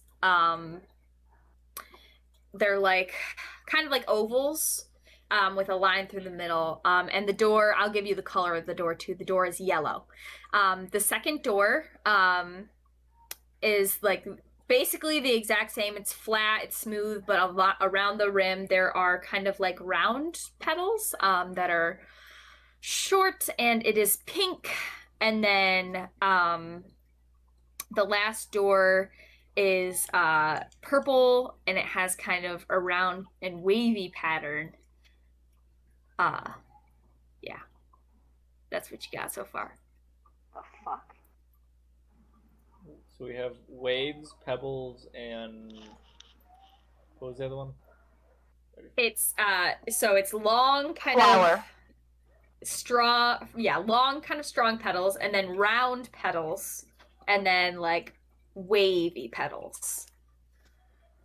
They're like kind of like ovals, with a line through the middle. And the door, I'll give you the color of the door too. The door is yellow. The second door is like basically the exact same. It's flat, it's smooth, but a lot around the rim there are kind of like round petals that are short, and it is pink. And then the last door is purple, and it has kind of a round and wavy pattern. Yeah, that's what you got so far. The fuck? So we have waves, pebbles, and what was the other one? It's so it's long kind Flower. of strong, long kind of strong petals, and then round petals, and then like wavy petals.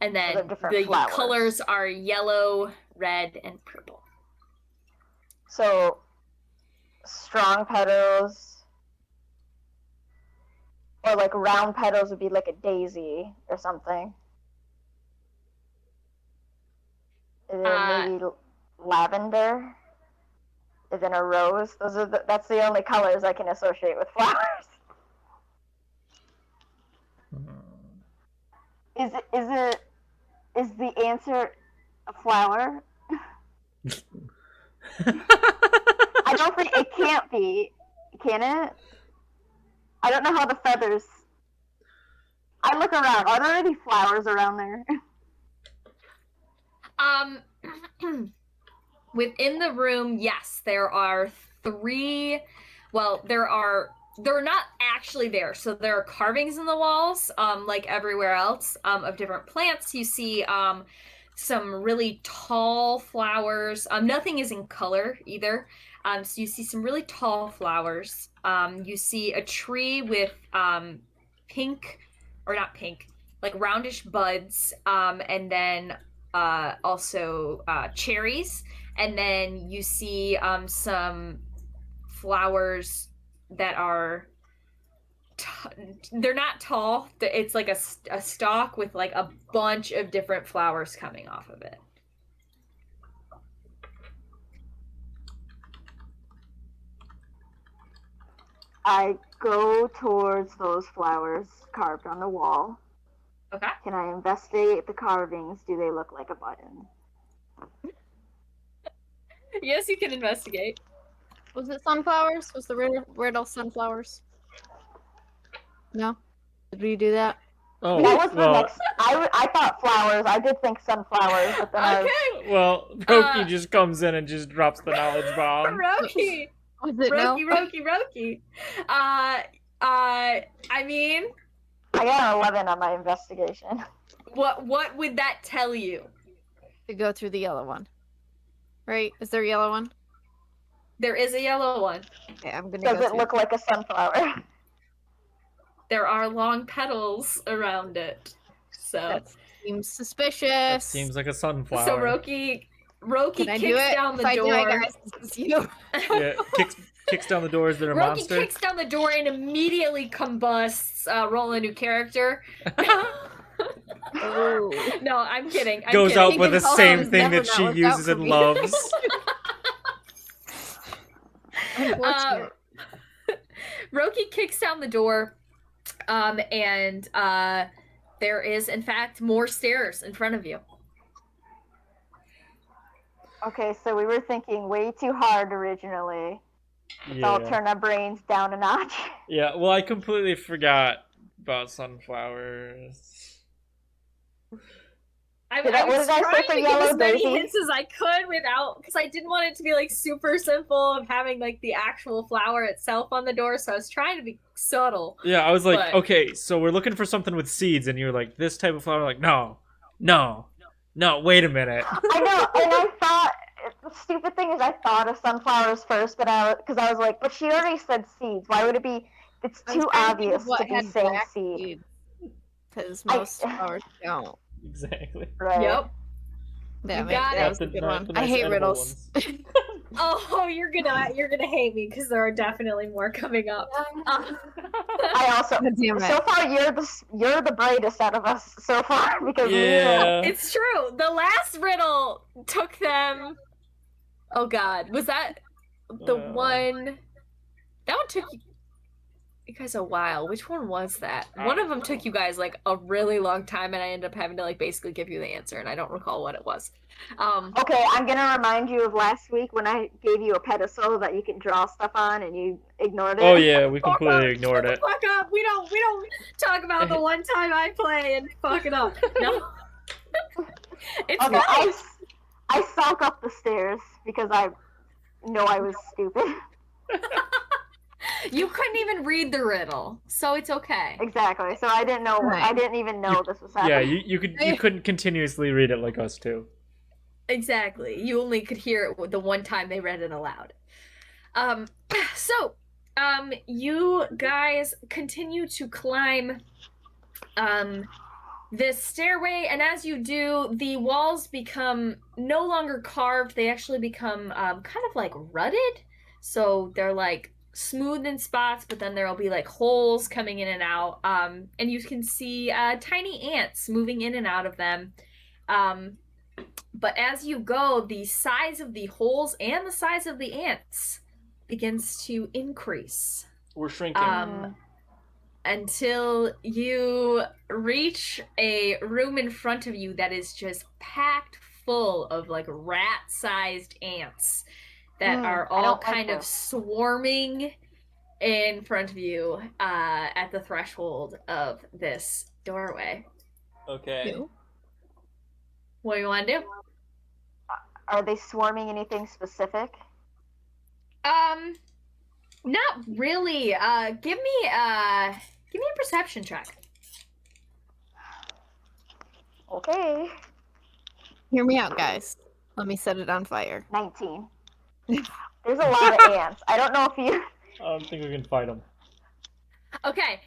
And So then they're different the flowers. colors are yellow, red, and purple. So strong petals, or like round petals would be like a daisy or something. And then maybe lavender, and then a rose. That's the only colors I can associate with flowers. Is the answer a flower? I don't think it can't be. Can it? I don't know how the feathers. I look around. Are there any flowers around there? Within the room, yes, there are 3. Well, they're not actually there. So there are carvings in the walls, like everywhere else, of different plants. You see some really tall flowers. Nothing is in color either. So you see some really tall flowers. You see a tree with pink, or not pink, like roundish buds, and then also cherries. And then you see some flowers that are they're not tall. It's like a stalk with like a bunch of different flowers coming off of it. I go towards those flowers carved on the wall. Okay. Can I investigate the carvings? Do they look like a button? Yes, you can investigate. Was it sunflowers? Was the riddle sunflowers? No? Did we do that? Oh, That was the well, next. I thought flowers. I did think sunflowers, but then I was, Okay. well, Roki just comes in and just drops the knowledge bomb. Roki. Was it no? Roki. I mean, I got an 11 on my investigation. what would that tell you? To go through the yellow one. Right? Is there a yellow one? There is a yellow one. Okay, I'm gonna Does go it through. look like a sunflower? There are long petals around it. So That seems suspicious. That seems like a sunflower. So Roki Roki Can I do kicks it? down If the I do door. it, guys, it's you. Yeah, kicks down the door. Is there a Roki monster? kicks down the door and immediately combusts. Roll a new character. Oh. No, I'm kidding. I'm Goes kidding. out with the Thinking same Paul's thing never that she not worked out uses for and me. loves. Unfortunate. Roki kicks down the door, and there is, in fact, more stairs in front of you. Okay, so we were thinking way too hard originally. Let's all Yeah. turn our brains down a notch. Yeah. Well, I completely forgot about sunflowers. I What was did I say trying for to give yellow as many daisy? hints as I could without, because I didn't want it to be like super simple of having like the actual flower itself on the door. So I was trying to be subtle. Yeah, I was like, But- okay, so we're looking for something with seeds, and you're like, this type of flower. Like, no, wait a minute. I know, and I thought the stupid thing is I thought of sunflowers first, but because I was like, but she already said seeds. Why would it be? It's I was too trying to think of obvious what to be had saying black seed. seeds, because most flowers don't. Exactly. Right. Yep. Yeah, You got that it. was a good Not one. the I nice hate edible riddles. ones. Oh, you're gonna hate me because there are definitely more coming up. I also. God damn it. So far, you're the brightest out of us so far because Yeah. It's true. The last riddle took them. Oh God, was that the one? That one took you guys a while. Which one was that? One of them took you guys like a really long time, and I ended up having to like basically give you the answer, and I don't recall what it was. Okay, I'm gonna remind you of last week when I gave you a pedestal that you can draw stuff on, and you ignored it. Oh yeah, we completely ignored Shut it. the fuck up. We don't talk about the one time I play and fuck it up. No. It's Okay, fine. I sunk up the stairs because I know I was stupid. You couldn't even read the riddle, so it's okay. Exactly. So I didn't know. Right. I didn't even know this was Yeah, happening. you couldn't continuously read it like us too. Exactly. You only could hear it with the one time they read it aloud. So, you guys continue to climb this stairway, and as you do, the walls become no longer carved. They actually become kind of like rutted. So they're like smooth in spots, but then there'll be like holes coming in and out. And you can see tiny ants moving in and out of them. But as you go, the size of the holes and the size of the ants begins to increase. We're shrinking. Until you reach a room in front of you that is just packed full of like rat-sized ants that are I all don't like kind of this. swarming in front of you at the threshold of this doorway. Okay. You? What do you want to do? Are they swarming anything specific? Not really. Give me a perception check. Okay. Hear me out, guys. Let me set it on fire. 19. There's a lot of ants. I don't know if you. I don't think we can fight them. Okay.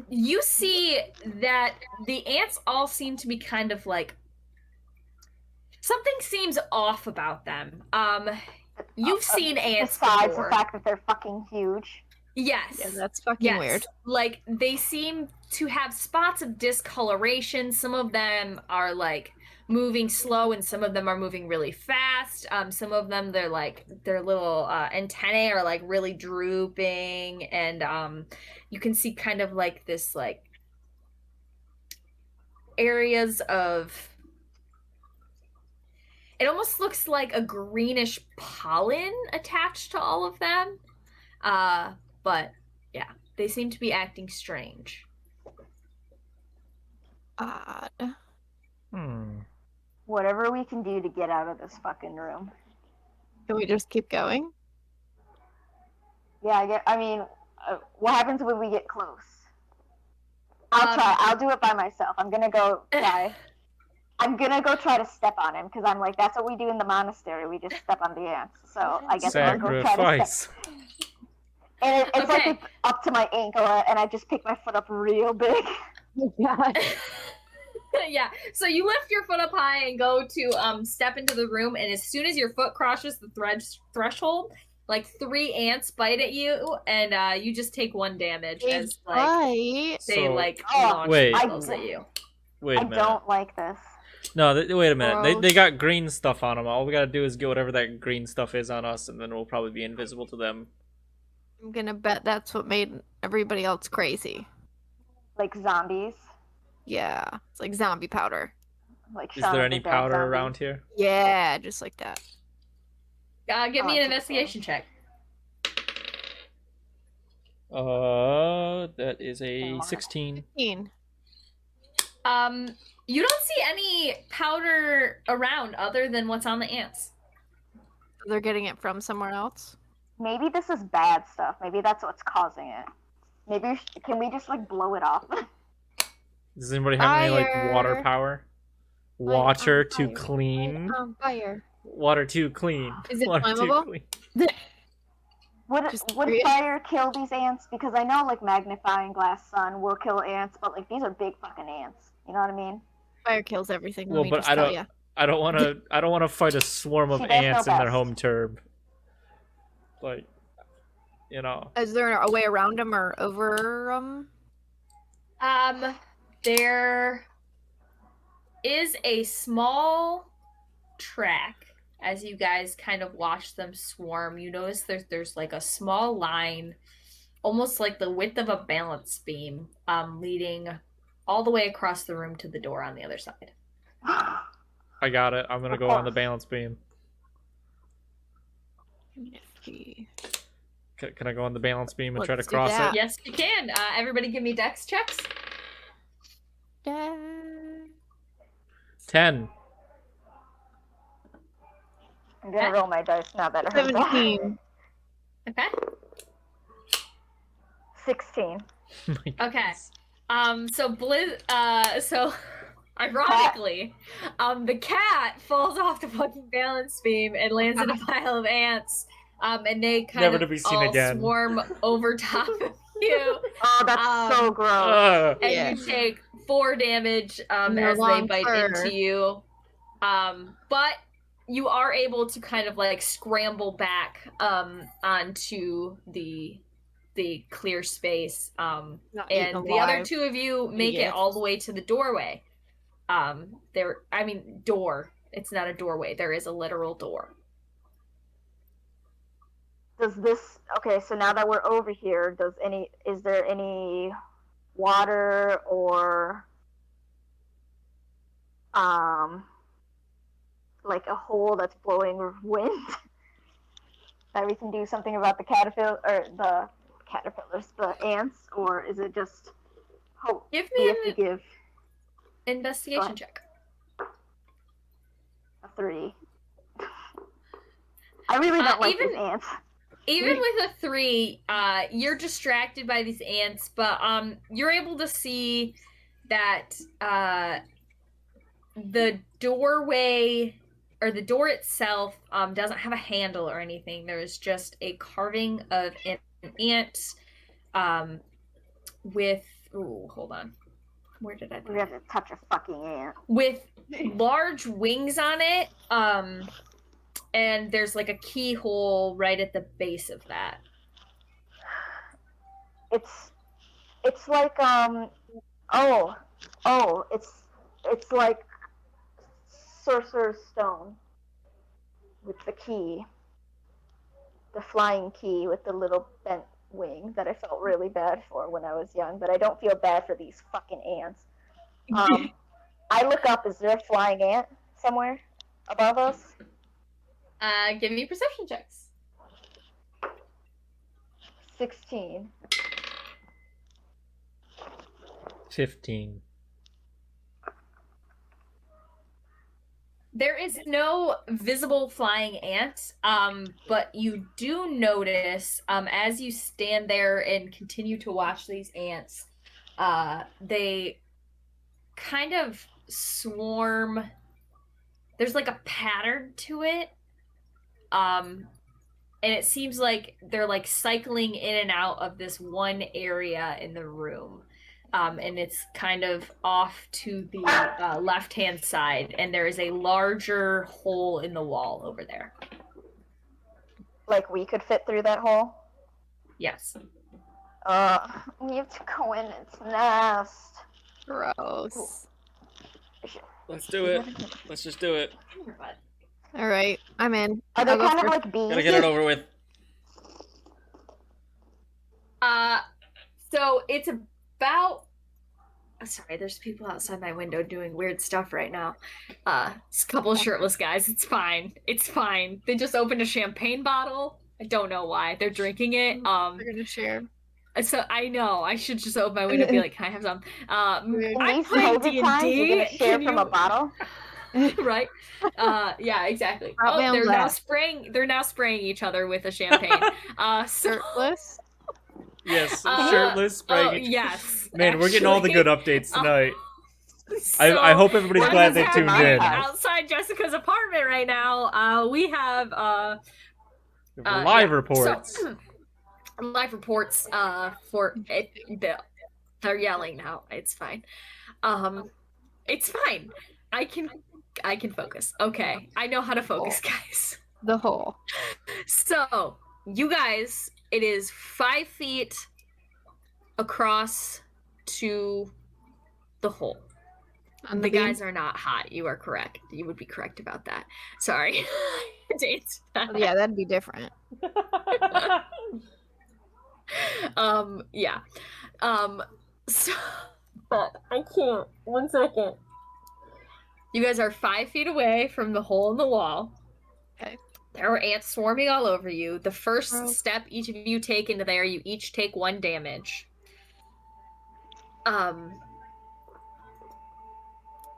You see that the ants all seem to be kind of like something seems off about them. You've seen ants Besides before. the fact that they're fucking huge. Yes. Yeah, that's fucking Yes. weird. Like they seem to have spots of discoloration. Some of them are like moving slow, and some of them are moving really fast. Some of them their little antennae are like really drooping, and you can see kind of like this like areas of. It almost looks like a greenish pollen attached to all of them. But yeah, they seem to be acting strange. Odd. Whatever we can do to get out of this fucking room. Can we just keep going? Yeah, I mean, what happens when we get close? I'll try. I'll do it by myself. I'm gonna go try. I'm gonna go try to step on him because I'm like, that's what we do in the monastery. We just step on the ants. So I guess I'll go try to Sacrifice. step. And it's like Okay. it's up to my ankle, and I just pick my foot up real big. Oh, God. Yeah. So you lift your foot up high and go to step into the room, and as soon as your foot crosses the threshold, like 3 ants bite at you, and you just take 1 damage They as like bite. they So- like Oh, launch wait. themselves at you. Wait a I minute. don't like this. No, wait a minute. They Gross. got green stuff on them. All we gotta do is get whatever that green stuff is on us, and then we'll probably be invisible to them. I'm gonna bet that's what made everybody else crazy. Like zombies. Yeah, it's like zombie powder. Like Is Shaun there of the any Dead powder zombies. around here? Yeah, just like that. Give Oh, me I an took a investigation check. That is a Tiomara. 16. 15. You don't see any powder around other than what's on the ants. They're getting it from somewhere else. Maybe this is bad stuff. Maybe that's what's causing it. Maybe can we just like blow it off? Does anybody have any like water Fire. power? Light Water on to fire. clean. Light on fire. Water too clean. Is it Water too flammable? clean. Just Would curious. fire kill these ants? Because I know like magnifying glass sun will kill ants, but like these are big fucking ants. You know what I mean? Fire kills everything. Well, Let me but just I tell don't. ya. I don't want to. I don't want to fight a swarm of She does know ants in their best. home turf. Like, you know. Is there a way around them or over them? There is a small track as you guys kind of watch them swarm. You notice there's like a small line, almost like the width of a balance beam, leading all the way across the room to the door on the other side. I got it. I'm gonna Of go on the course. balance beam. Nifty. Can I go on the balance beam and try to Let's do cross that. it? Yes, you can. Everybody give me dex checks. 10. I'm gonna roll my dice now that I heard that. 17. Okay. 16. My Okay. goodness. So ironically, the cat falls off the fucking balance beam and lands in a pile of ants. And they kind Never of to be seen all again. swarm over top of you. Oh, that's so gross. And Yeah. you take 4 damage And they're as they long bite fur. into you. But you are able to kind of like scramble back onto the clear space. Not eaten And the other alive. 2 of you make it Yes. all the way to the doorway. Door. It's not a doorway. There is a literal door. Does this okay, so now that we're over here, is there any water or like a hole that's blowing wind that we can do something about the ants, or is it just hope Give we me have to an give investigation check. a 3? I really don't like even- these ants. Even with a 3, you're distracted by these ants, but you're able to see that the doorway or the door itself doesn't have a handle or anything. There is just a carving of an ant with hold on. Where did I put We have it? to touch a fucking ant. With large wings on it. And there's like a keyhole right at the base of that. It's like it's like Sorcerer's Stone with the key, the flying key with the little bent wing that I felt really bad for when I was young, but I don't feel bad for these fucking ants. I look up, is there a flying ant somewhere above us? Give me perception checks. 16. 15. There is no visible flying ant, but you do notice as you stand there and continue to watch these ants, they kind of swarm. There's like a pattern to it. And it seems like they're like cycling in and out of this one area in the room. and it's kind of off to the left-hand side, and there is a larger hole in the wall over there. Like we could fit through that hole? Yes. We have to go in its nest. Gross. Let's do it. Let's just do it. All right, I'm in. Are they I'll go kind of first. like bees? Gotta get it over with. So it's about. Sorry, there's people outside my window doing weird stuff right now. It's a couple of shirtless guys. It's fine. It's fine. They just opened a champagne bottle. I don't know why. They're drinking it. We're gonna share. So I know I should just open my window and be like, "Can I have some?" Weird. In I these play COVID times, you're D&D. gonna share Can from you- a bottle? right? Yeah, exactly. Drop me on they're now that. spraying. They're now spraying each other with a champagne. So, Shirtless. Yes, Uh, shirtless, spraying oh, each- yes. Man, we're getting all the good updates tonight. So, I hope everybody's what glad is they tuned happening in. outside Jessica's apartment right now. We have Live yeah. reports. So, live reports for it, they're yelling now. It's fine. It's fine. I can focus. Okay. I know how to focus, guys. The hole. So, you guys, it is 5 feet across to the hole. On The beam? guys are not hot. You are correct. You would be correct about that. Sorry. It's- Oh, yeah, that'd be different. yeah. So I can't. 1 second. You guys are 5 feet away from the hole in the wall. Okay. There are ants swarming all over you. The first Gross. step each of you take into there, you each take 1 damage.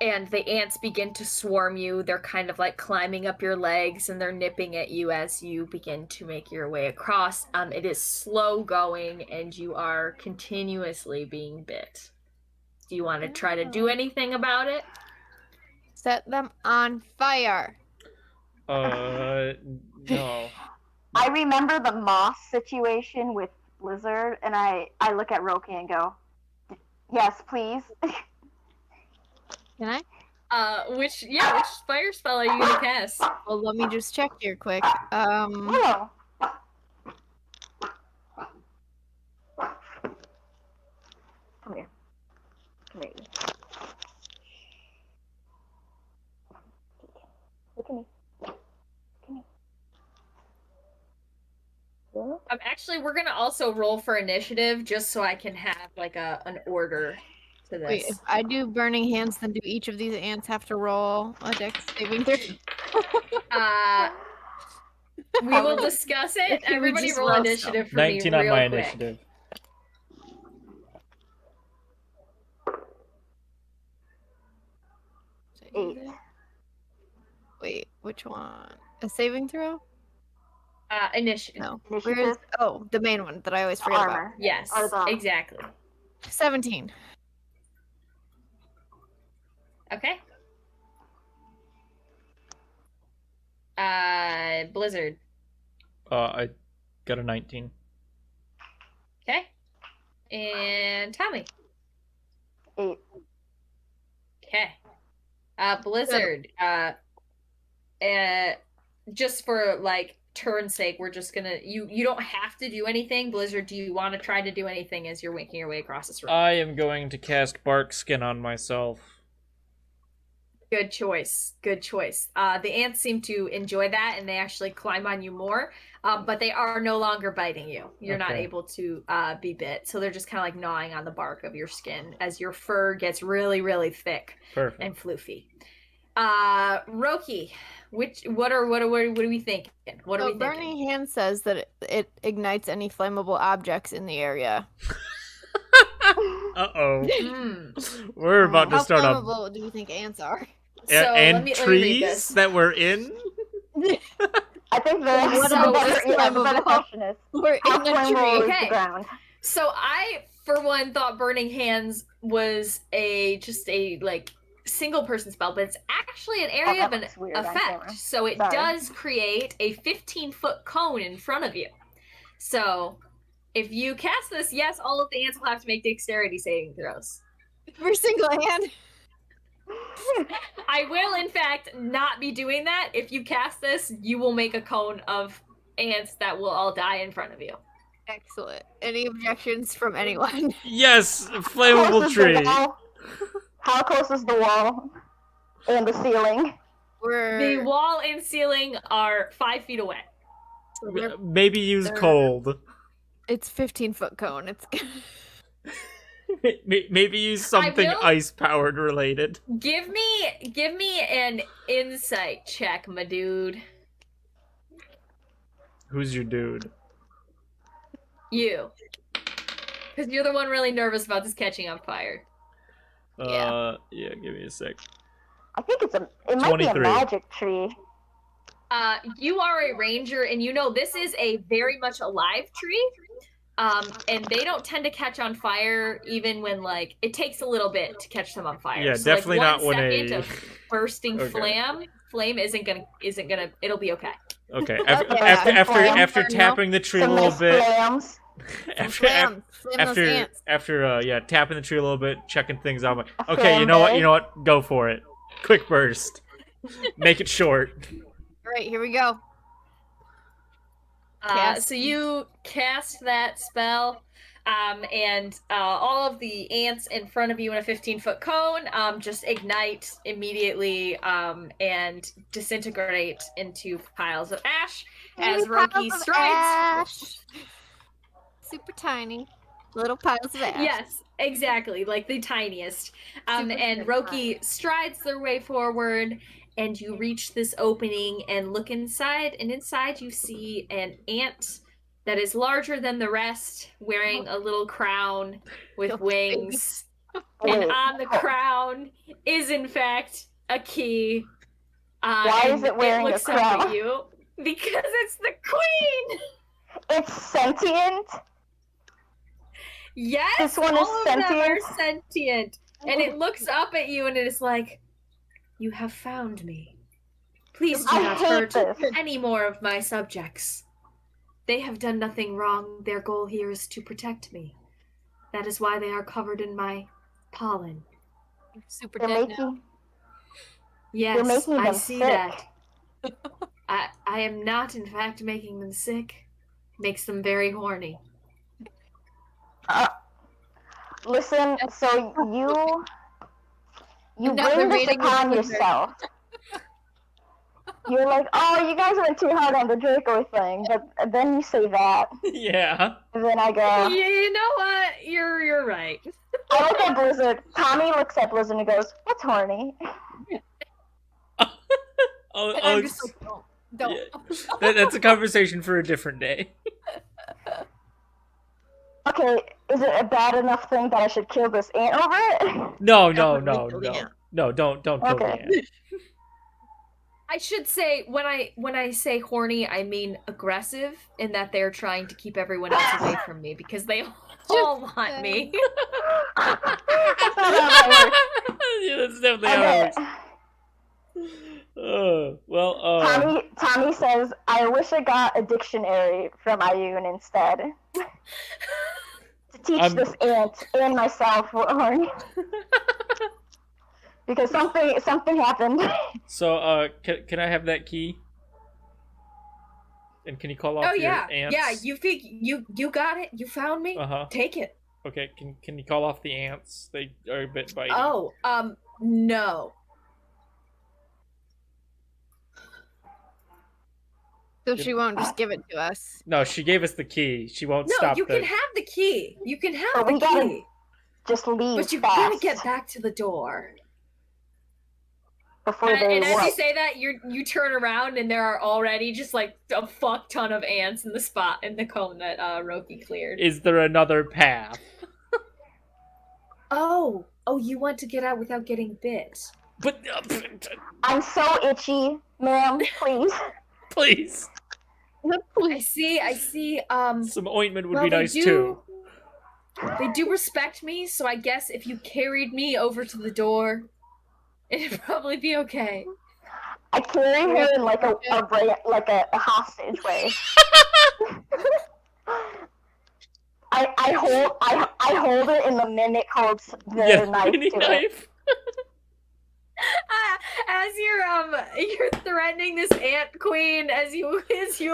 And the ants begin to swarm you. They're kind of like climbing up your legs and they're nipping at you as you begin to make your way across. It is slow going and you are continuously being bit. Do you want to try to do anything about it? Set them on fire. No. I remember the moss situation with Blizzard, and I look at Roki and go, "Yes, please." Can I? Which fire spell are you gonna cast? Well, let me just check here quick. Oh. Come here. Come here. Look at me. Actually, we're gonna also roll for initiative just so I can have like an order to this. Wait, if I do burning hands, then do each of these ants have to roll a dex saving throw? We will discuss it. Can we Everybody just roll roll initiative for 19 me on real my quick. initiative. Eight. Wait, which one? A saving throw? Initiative. No. Initiative. Where's the main one that I always forget about. Armor. Yes, Or the- exactly. 17. Okay. Blizzard. I got a 19. Okay. And Tommy. 8. Okay. Blizzard. Just for like turn's sake, we're just gonna you don't have to do anything. Blizzard, do you want to try to do anything as you're making your way across this room? I am going to cast Bark Skin on myself. Good choice. Good choice. The ants seem to enjoy that, and they actually climb on you more. But they are no longer biting you. You're not Okay. able to be bit, so they're just kind of like gnawing on the bark of your skin as your fur gets really, really thick Perfect. and floofy. Roki, what do we think? What are So we thinking? burning hand says that it ignites any flammable objects in the area. Uh-oh. Hmm. We're about to How start up. flammable do you think ants are? So And let me read trees this. that we're in? I think the What about better, this yeah, the better flammable? question is, We're how in a flammable tree. is Okay. the ground? So I, for one, thought Burning Hands was just a like single person spell, but it's actually an area that of an looks weird on effect. camera. So it Sorry. does create a 15-foot cone in front of you. So If you cast this, yes, all of the ants will have to make dexterity saving throws. Every single hand. I will, in fact, not be doing that. If you cast this, you will make a cone of ants that will all die in front of you. Excellent. Any objections from anyone? Yes, How flammable close is the tree. wall? How close is the wall and the ceiling? The wall and ceiling are 5 feet away. Maybe use they're- cold. It's 15-foot cone. It's Maybe use something will- ice powered related. Give me an insight check, my dude. Who's your dude? You. Because you're the one really nervous about this catching on fire. Yeah. Yeah, give me a sec. I think it might be a 23. magic tree. You are a ranger, and you know this is a very much alive tree. And they don't tend to catch on fire even when, like, it takes a little bit to catch them on fire. Yeah, so, definitely like, not when 1 a second of bursting Okay. flame isn't gonna it'll be okay. Okay. Okay. After Flame. tapping the tree a Some little nice bit, flams. after those ants. tapping the tree a little bit, checking things out. I'm like, A okay, you know flambe. what, go for it. Quick burst. Make it short. All right, here we go. So you cast that spell, and all of the ants in front of you in a 15-foot cone just ignite immediately and disintegrate into piles of ash as Tiny Roki piles of strides. ash. Super tiny. Little piles of ash. Yes, exactly, like the tiniest. Super And tiny. Roki strides their way forward, and you reach this opening and look inside, and inside you see an ant that is larger than the rest, wearing a little crown with Those wings. Wait, And on the crown is, in fact, a key. Why is and it wearing a looks up at crown? you because it's the queen. it's sentient. Yes, This one is all of them are sentient? sentient. And it looks up at you and it is like, you have found me. Please do I not hate hurt this. any more of my subjects. They have done nothing wrong. Their goal here is to protect me. That is why they are covered in my pollen. Super You're dead now. making Yes, making I them see sick. that. I am not, in fact, making them sick. Makes them very horny. Listen, so you Another bring this reading of upon Blizzard. yourself. You're like, oh, you guys went too hard on the Draco thing, but then you say that, Yeah. and then I go, You know what? You're right. I look at Blizzard. Tommy looks at Blizzard and goes, what's horny? Oh, And oh, I'm just like, don't. yeah. That's a conversation for a different day. Okay, is it a bad enough thing that I should kill this ant over it? No, Definitely kill the ant. no, don't kill the Okay. ant. I should say when I say horny, I mean aggressive, in that they're trying to keep everyone else away from me because they all want me. That's not how that works. Yeah, that's definitely how it Okay. works. Well, Tommy says, I wish I got a dictionary from Ayun instead. To teach this ant and myself what horny. Because something happened. so, can I have that key? And can you call off Oh your yeah, ants? yeah. You got it. You found me. Uh-huh. Take it. Okay, can you call off the ants? They are a bit bitey. Oh, no. So she won't just give it to us. No, she gave us the key. She won't No, stop you the... can have the key. You can have But the we gotta key. Just leave But you fast gotta get back to the door. before And, they and as you what? say that, you turn around and there are already just like a fuck ton of ants in the spot in the cone that Roki cleared. Is there another path? Oh, you want to get out without getting bit. But I'm so itchy, ma'am. Please. please, I see. some ointment would Well, be they nice do- too. They do respect me, so I guess if you carried me over to the door, it'd probably be okay. I carry her in like a hostage way. I hold it, and the mimic holds the Yeah, knife mini to it. knife. As you're threatening this ant queen, as you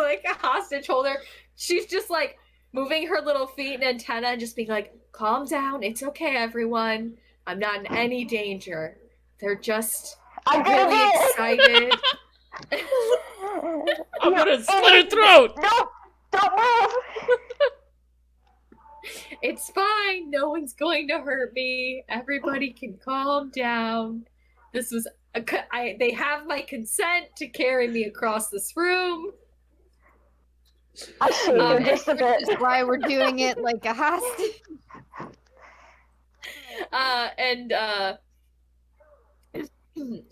like a hostage holder, she's just like moving her little feet and antenna and just being like, calm down, it's okay, everyone, I'm not in any danger, they're just I'm gonna really do it. excited. I'm gonna slit her throat. No, don't move. It's fine, no one's going to hurt me, everybody can calm down. This was they have my consent to carry me across this room. I shake her just a bit. That's why we're doing it like a hostage.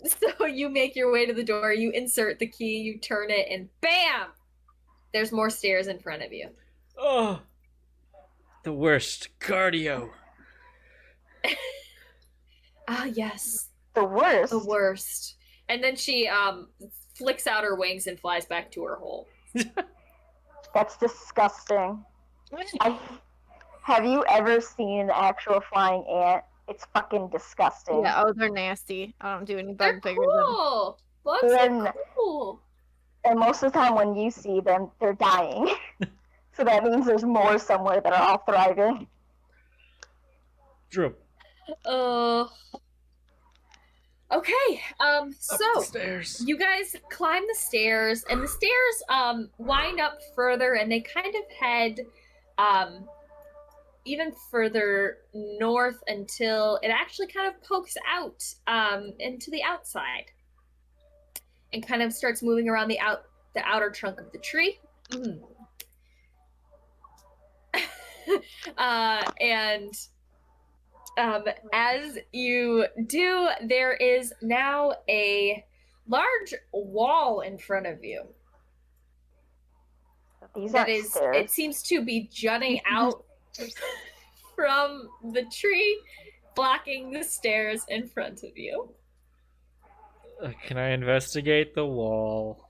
So you make your way to the door, you insert the key, you turn it, and bam! There's more stairs in front of you. Oh, the worst cardio. Ah, yes. The worst. The worst. And then she flicks out her wings and flies back to her hole. That's disgusting. Have you ever seen an actual flying ant? It's fucking disgusting. Yeah, oh, they're nasty. I don't do any They're bug bigger than. cool. Bugs And- are cool. And most of the time when you see them, they're dying. So that means there's more somewhere that are all thriving. Drew. Okay. Up the So stairs. you guys climb the stairs, and the stairs wind up further, and they kind of head even further north until it actually kind of pokes out into the outside, and kind of starts moving around the outer trunk of the tree. And as you do, there is now a large wall in front of you. These That aren't is, stairs. it seems to be jutting out from the tree, blocking the stairs in front of you. Can I investigate the wall?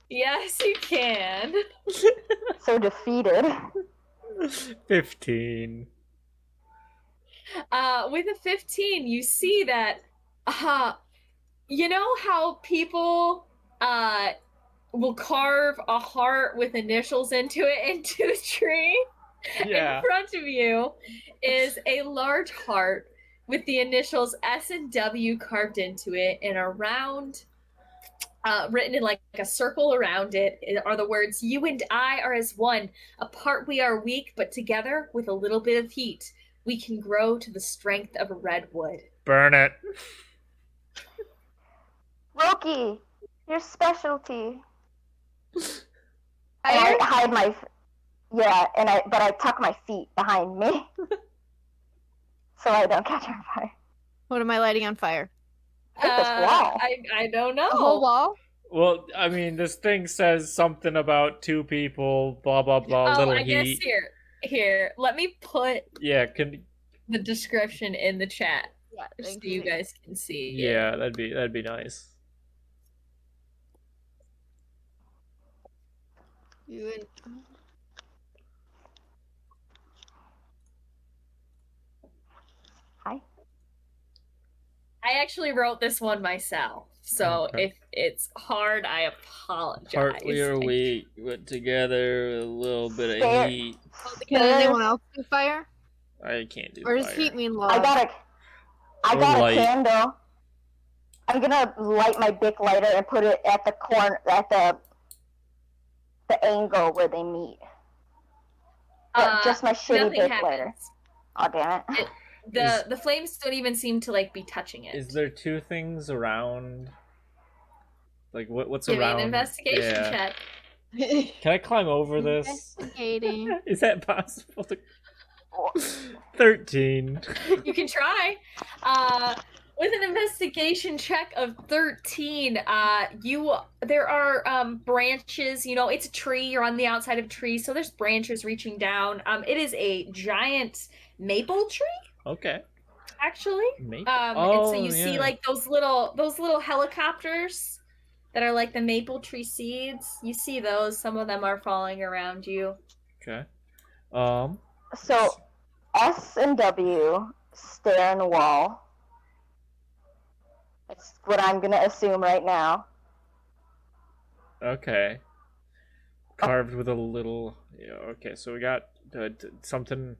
Yes, you can. So defeated. 15. With a 15, you see that, you know how people will carve a heart with initials into the tree? Yeah. In front of you is a large heart with the initials S and W carved into it, and around, written in like a circle around it, are the words, "You and I are as one. Apart we are weak, but together, with a little bit of heat, we can grow to the strength of a redwood." Burn it. Roki, your specialty. Fire? I hide my, but I tuck my feet behind me, so I don't catch on fire. What am I lighting on fire? Hit this wall. I don't know. The whole wall? Well, I mean, this thing says something about two people, blah, blah, blah, Oh, little I guess heat. here. Let me put Yeah, can... the description in the chat Yeah, so thank you guys can see. Yeah, that'd be nice. You and... Hi. I actually wrote this one myself, so Okay. if it's hard, I apologize. Partly or weak, but together with a little bit of Stare. heat. Can anyone else do fire? I can't do Or does fire. heat mean I love? got Or a light. candle. I'm gonna light my Bic lighter and put it at the corner, at the angle where they meet. Just my shitty Nothing Bic happens. lighter. Oh damn it! The flames don't even seem to like be touching it. Is there two things around? Like, what's Give me around? an investigation Yeah. check. Can I climb over this? Investigating. Is that possible? 13. You can try. With an investigation check of 13, there are branches. You know, it's a tree. You're on the outside of a tree, so there's branches reaching down. It is a giant maple tree, Okay. actually. Maybe. And so you see like those little helicopters that are like the maple tree seeds. You see those. Some of them are falling around you. Okay. So S and W stare in the wall. That's what I'm gonna assume right now. Okay. Carved with a little. Yeah. Okay. So we got something.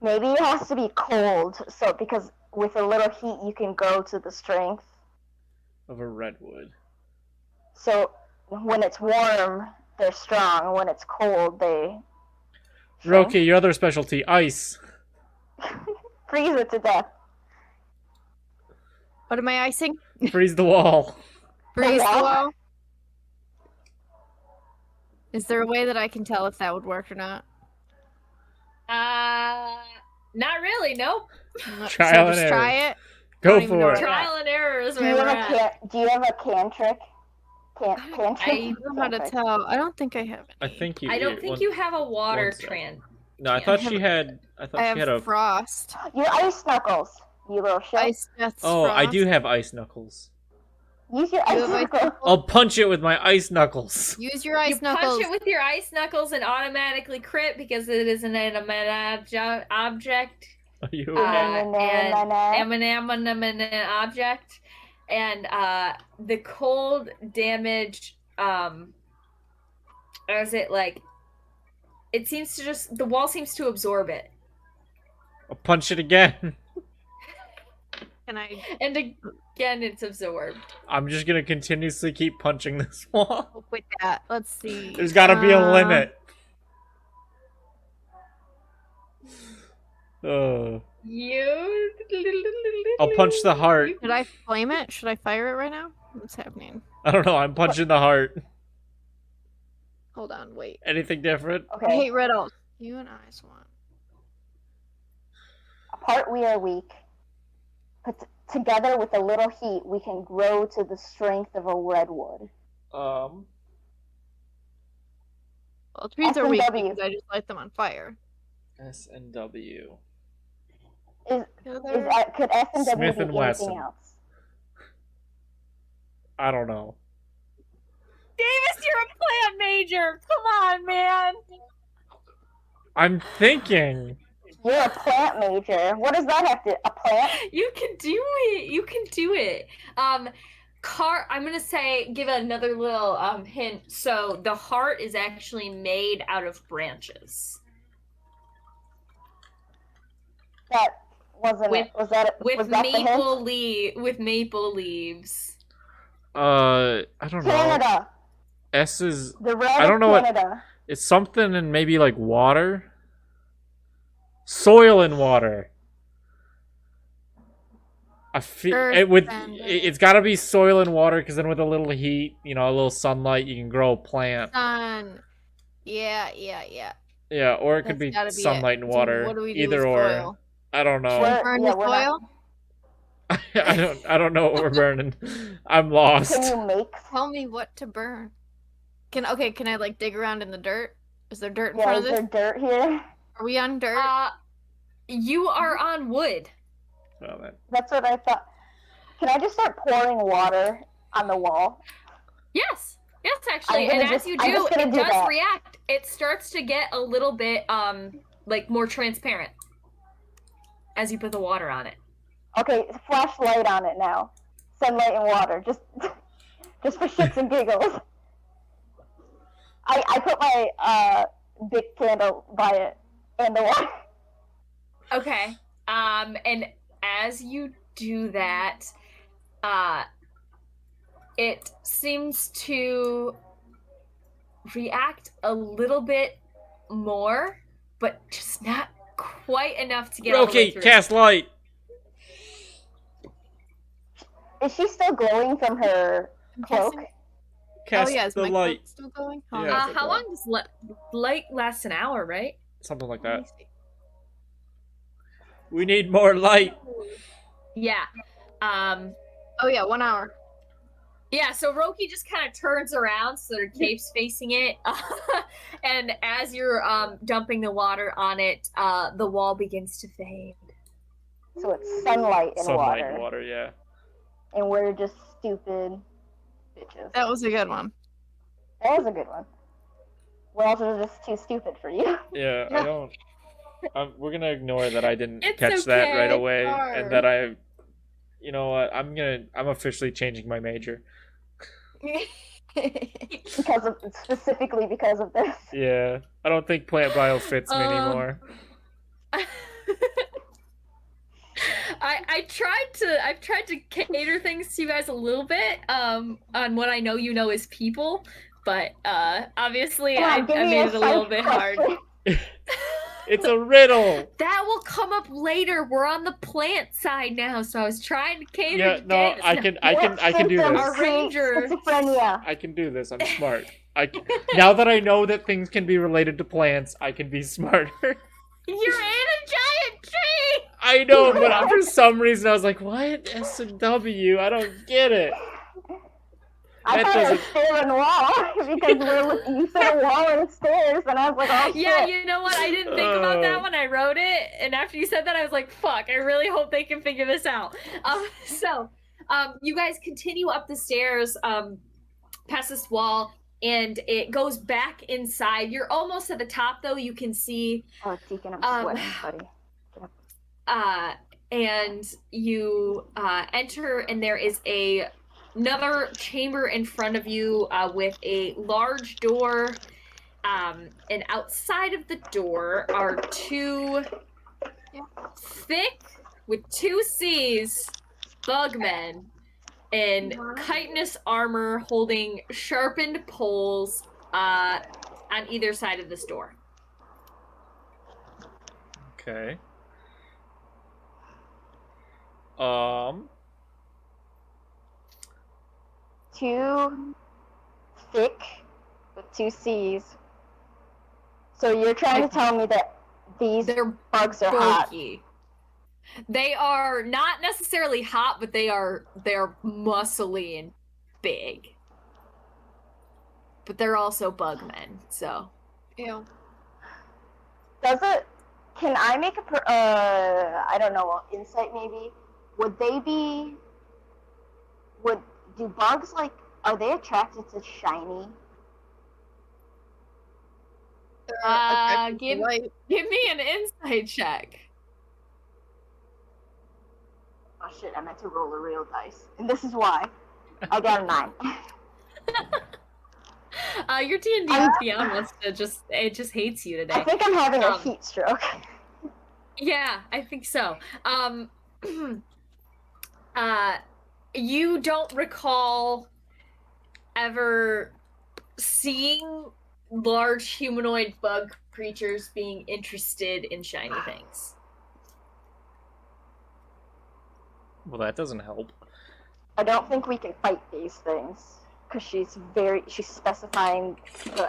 Maybe it has to be cold, so because with a little heat you can grow to the strength. Of a redwood. So when it's warm, they're strong. When it's cold, they Roki, your other specialty, ice. freeze it to death. What am I icing? Freeze the wall. Freeze the wall? wall. Is there a way that I can tell if that would work or not? Not really. Nope. Trial and just error. try it. Go don't even know for what it. I got. Trial and error is Do where you we're have at. do you have a cantrick? Cantrick? I don't know how to tell. I don't think I have any. I think you. I don't think you have a water one sec. trend. No, I thought she had. I thought I she had have a. frost. Your ice knuckles, you little shit. Ice death's Oh, I frost. do have ice knuckles. Use your You ice have ice knuckles. knuckles? I'll punch it with my ice knuckles. Use your ice You knuckles. punch it with your ice knuckles and automatically crit because it is an animate object. Are you Uh, okay? and object, and the cold damage. As it like, it seems to just the wall seems to absorb it, I'll punch it again. Can I and again it's absorbed. I'm just gonna continuously keep punching this wall. help with that? Let's see. There's gotta be a limit. You. I'll punch the heart. Should I flame it? Should I fire it right now? What's happening? I don't know, I'm punching the heart. Hold on, wait. Anything different? I Okay. hate riddles. You and I swan. Apart we are weak. But together with a little heat, we can grow to the strength of a redwood. Well, trees are weak because I just light them on fire. S and W. Could S and W Smith be and Wesson. anything else? I don't know. Davis, you're a plant major. Come on, man. I'm thinking. You're a plant major. What does that have to? A plant? You can do it. You can do it. I'm gonna give another little hint. So the heart is actually made out of branches. That wasn't With- it. Was that With was that the hint? with maple leaves. I don't know. Canada. S is. The red I don't of know what- Canada. It's something in maybe like water. Soil and water. I feel Earth it would. and- It's got to be soil and water because then with a little heat, a little sunlight, you can grow a plant. Sun. Yeah. Yeah, or it could That's be gotta be sunlight it. and So water. what do we do Either with or. soil? I don't know. We're- Burn yeah, the we're soil? not- I don't know what we're burning. I'm lost. Can you make? Tell me what to burn. Can I like dig around in the dirt? Is there dirt in Yeah, front is of this? there dirt here? Are we on dirt? You are on wood. Well, then. That's what I thought. Can I just start pouring water on the wall? Yes, actually, I'm and gonna as just- you I'm do, just gonna it do does that. react. It starts to get a little bit like more transparent as you put the water on it. Okay, flashlight on it now. Sunlight and water, just for shits and giggles. I put my big candle by it and the water. Okay. And as you do that, it seems to react a little bit more, but just not quite enough to get all the way Okay, through. cast light. Is she still glowing from her I'm cloak? guessing- Cast oh yeah, is the my light. cloak still going? Yeah. How long does light last? An hour, right? Something like Let me that. see. We need more light. Yeah. Oh yeah, 1 hour. Yeah, so Roki just kind of turns around so their cape's facing it. And as you're dumping the water on it, the wall begins to fade. So it's sunlight and Sunlight water. and water, yeah. And we're just stupid bitches. That was a good one. That was a good one. Walls are just too stupid for you. Yeah, I don't. We're gonna ignore that I didn't It's catch that right okay. away, Hard. and that I, you know what? I'm officially changing my major. Specifically because of this. Yeah, I don't think plant bio fits me anymore. I've tried to cater things to you guys a little bit on what I know you know as people, but obviously Come on, I give me made a it a little psych bit hard. question. It's a riddle. That will come up later. We're on the plant side now, so I was trying to cater Yeah, to no, Davis. I can do symptoms this. Our create ranger. schizophrenia. I can do this. I'm smart. Now that I know that things can be related to plants, I can be smarter. You're in a giant tree. I know, but for some reason I was like, what? S and W? I don't get it. I That thought it was doesn't- stair and wall because you said a wall and stairs, and I was like, oh Yeah, shit. you know what? I didn't think about that when I wrote it, and after you said that, I was like, fuck, I really hope they can figure this out. You guys continue up the stairs, past this wall, and it goes back inside. You're almost at the top, though. You can see, Oh, Deacon, I'm sweating, buddy. and you enter, and there is another chamber in front of you with a large door. And outside of the door are two thick, with two C's, bugmen in chitinous armor holding sharpened poles on either side of this door. Okay. Two thick with two C's. So you're trying to tell me that these They're bugs are hot. bulky. They are not necessarily hot, but they're muscly and big. But they're also bugmen, so. Yeah. Does it? Can I make I don't know, insight maybe? Would do bugs are they attracted to shiny? Give me an insight check. Oh shit, I meant to roll a real dice. And this is why. I got a 9. Your D&D PM wants to just hates you today. I think I'm having a heat stroke. Yeah, I think so. You don't recall ever seeing large humanoid bug creatures being interested in shiny things. Well, that doesn't help. I don't think we can fight these things. Because she's specifying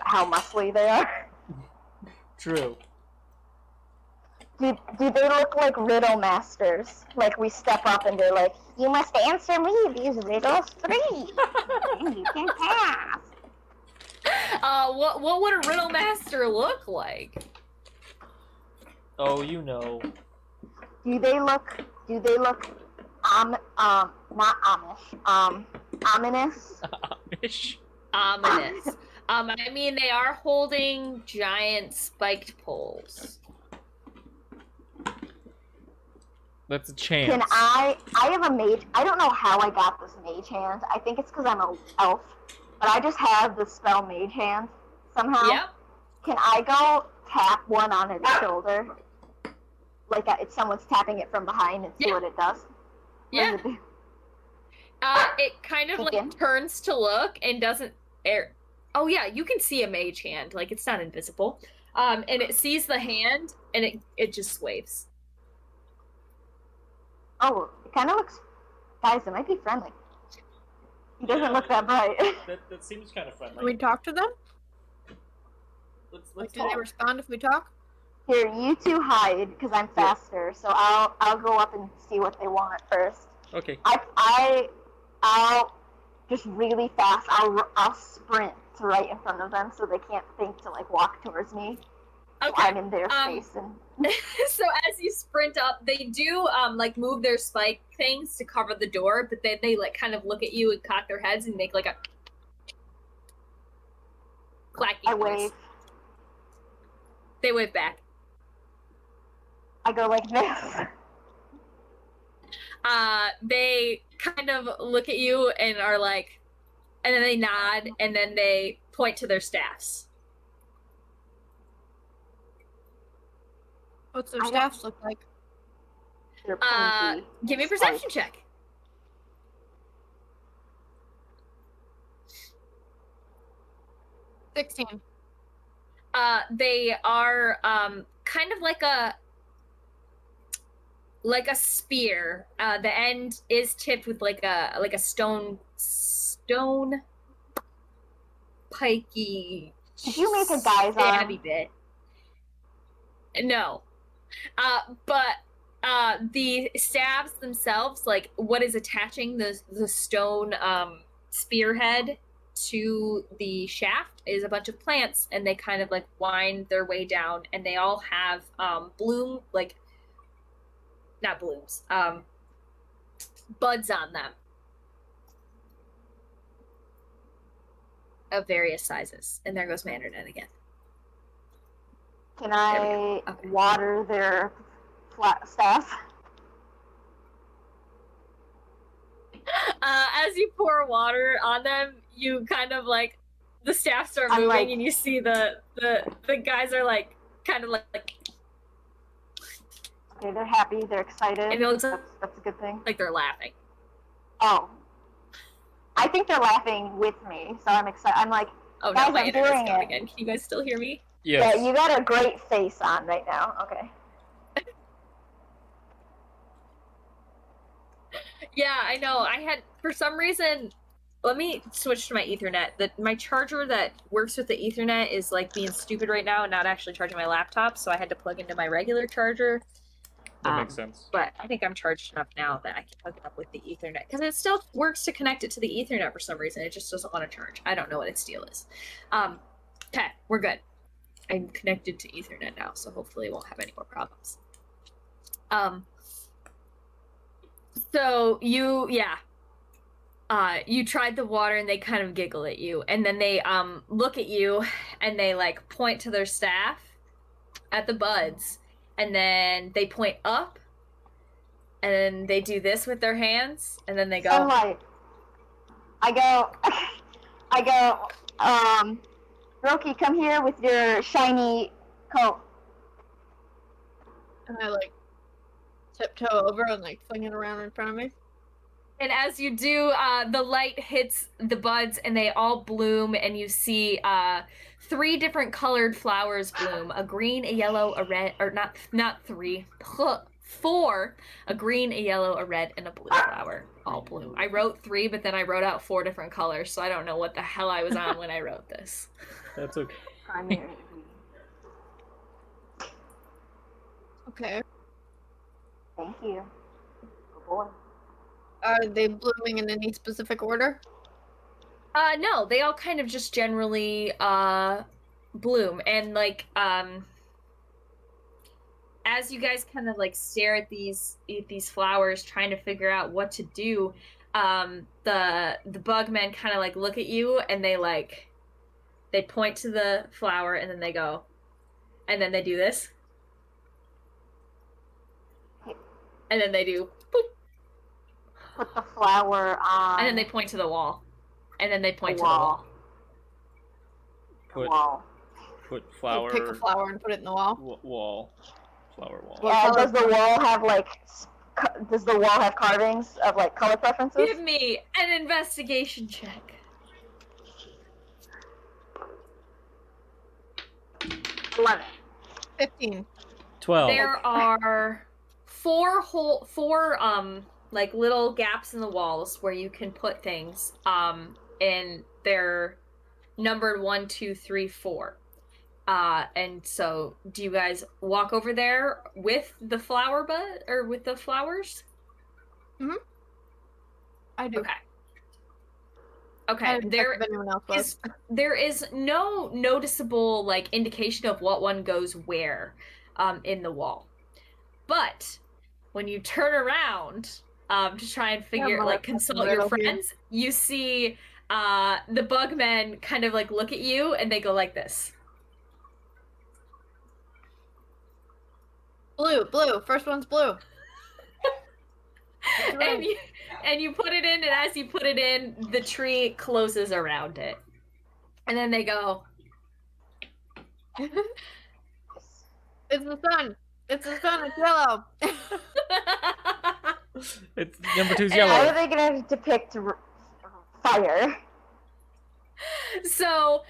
how muscly they are. True. Do they look like riddle masters? Like we step up and they're like, you must answer me these riddles 3. And you can pass. What would a riddle master look like? Oh, you know. Do they look not Amish, ominous? Amish. Ominous. I mean, they are holding giant spiked poles. That's a chance. Can I have a mage, I don't know how I got this mage hand. I think it's because I'm an elf. But I just have the spell mage hand somehow. Yep. Can I go tap one on its shoulder? Like it's someone's tapping it from behind and see what it does? Yeah. What does it do? It kind of Again? like turns to look and doesn't air. Oh yeah, you can see a mage hand. Like it's not invisible. And it sees the hand and it just swaves. Oh, it kind of looks... Guys, it might be friendly. He doesn't look that bright. That seems kind of friendly. Can we talk to them? Let's Do they respond if we talk? Here, you two hide because I'm faster, so I'll go up and see what they want first. Okay. I'll just really fast. I'll sprint to right in front of them so they can't think to like walk towards me. So Okay. I'm in their space and So as you sprint up, they do like move their spike things to cover the door, but then they like kind of look at you and cock their heads and make like a clacky I noise. wave. They wave back. I go like this. They kind of look at you and are like, and then they nod, and then they point to their staffs. What's their I staffs look like? They're pointy. Give me a perception check. Like 16. They are kind of like a spear. The end is tipped with like a stone pikey. Did you make a guy's arm? stabby bit? No. But the stabs themselves, like what is attaching the stone spearhead to the shaft is a bunch of plants, and they kind of like wind their way down, and they all have not blooms, buds on them of various sizes. And there goes Mandarin again. Can I water their staff? As you pour water on them, you kind of like the staff start I'm moving, like- and you see the guys are like kind of like Okay, they're happy, they're excited. And it looks that's a good thing. like they're laughing. Oh. I think they're laughing with me, so I'm excited. I'm like, Oh Guys, no, my I'm internet's doing going it. again. Can you guys still hear me? Yes. yeah, you got a great face on right now. Okay. Yeah, I know. I had, for some reason, let me switch to my Ethernet. My charger that works with the Ethernet is like being stupid right now and not actually charging my laptop, so I had to plug into my regular charger. That makes sense. But I think I'm charged enough now that I can hook it up with the Ethernet, because it still works to connect it to the Ethernet for some reason. It just doesn't want to charge. I don't know what its deal is. Okay, we're good. I'm connected to Ethernet now, so hopefully it won't have any more problems. So you tried the water, and they kind of giggle at you, and then they look at you, and they like point to their staff at the buds, and then they point up, and then they do this with their hands, and then they go. Sunlight. I go, Roki, come here with your shiny coat. And I like tiptoe over and like fling it around in front of me. And as you do, the light hits the buds, and they all bloom, and you see 3 different colored flowers bloom: a green, a yellow, a red, or not 3, 4, a green, a yellow, a red, and a blue flower all bloom. I wrote 3, but then I wrote out 4 different colors, so I don't know what the hell I was on when I wrote this. That's okay. Primary. Okay. Thank you. Good boy. Are they blooming in any specific order? No, they all kind of just generally bloom, and like as you guys kind of like stare at these flowers, trying to figure out what to do, the bug men kind of like look at you, and they point to the flower, and then they go, and then they do this, and then they do boop, Put the flower on. and then they point to the wall, and then they point to the the wall. wall. Put Wall. put Like, flower pick a flower and put it in the wall. wall. Flower wall. What Yeah, color? does the wall have like? Does the wall have carvings of like color preferences? Give me an investigation check. 11. 15. 12. There are 4 like little gaps in the walls where you can put things, and they're numbered 1, 2, 3, 4. And so do you guys walk over there with the flower bud, or with the flowers? I do. Okay. I Okay, didn't check if anyone else was. there is no noticeable like indication of what one goes where in the wall. But when you turn around to try and figure I'm like in the consult your middle here. friends, you see the bug men kind of like look at you, and they go like this. Blue. First one's blue. That's right. And you put it in, and as you put it in, the tree closes around it. And then they go, It's the sun. It's the sun. It's yellow. It's number two's And How are yellow. they gonna depict fire? So,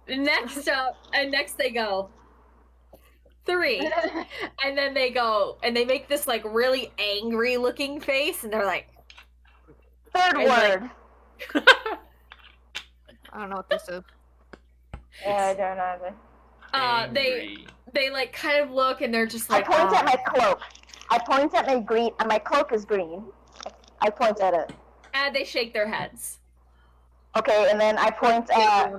next up, and next they go, 3. And then they go, and they make this like really angry looking face, and they're like, Third And, like- word. I don't know what this is. Yeah, I don't either. Angry. they like kind of look, and they're just I like, point at my cloak. I point at my green, and my cloak is green. I point at it. and they shake their heads. Okay, and then I point at.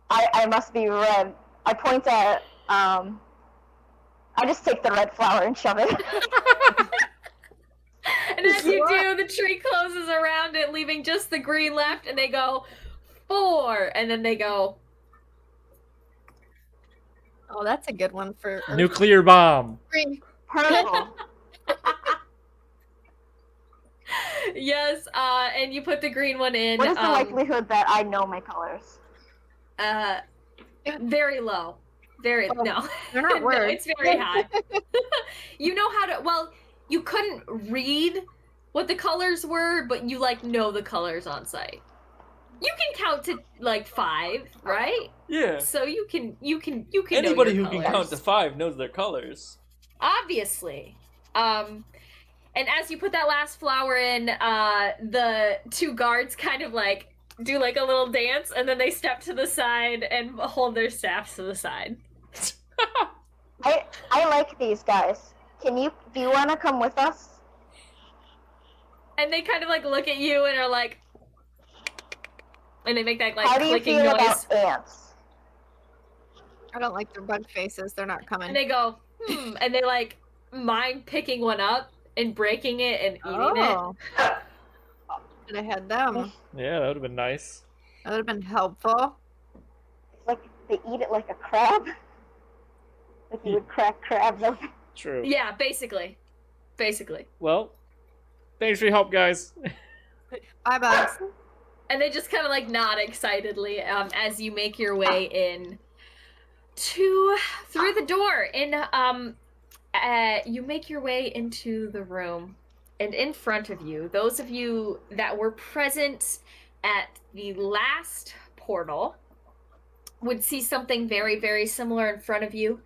I must be red. I point at. I just take the red flower and shove it. And as you do, the tree closes around it, leaving just the green left, and they go, 4. And then they go, Oh, that's a good one for Nuclear bomb. green. Purple. yes, and you put the green one in. What is the likelihood that I know my colors? Very low. Very, Oh, no. They're not No, words. it's very high. You know how to, well, you couldn't read what the colors were, but you, like, know the colors on sight. You can count to, like, 5, right? Yeah. So you can Anybody know who your can colors. count to 5 knows their colors. Obviously. And as you put that last flower in, the 2 guards kind of like do like a little dance, and then they step to the side and hold their staffs to the side. I like these guys. Do you want to come with us? And they kind of like look at you and are like, and they make that like How do you clicking feel noise. about ants? I don't like their bug faces. They're not coming. And they go, and they like mind picking one up and breaking it and eating it. Oh. Should have had them. Yeah, that would have been nice. That would have been helpful. It's like they eat it like a crab. Like you would crack crabs open. True. Yeah, basically. Well, thanks for your help, guys. Bye, bugs. And they just kind of like nod excitedly as you make your way in through the door. You make your way into the room, and in front of you, those of you that were present at the last portal would see something very, very similar in front of you.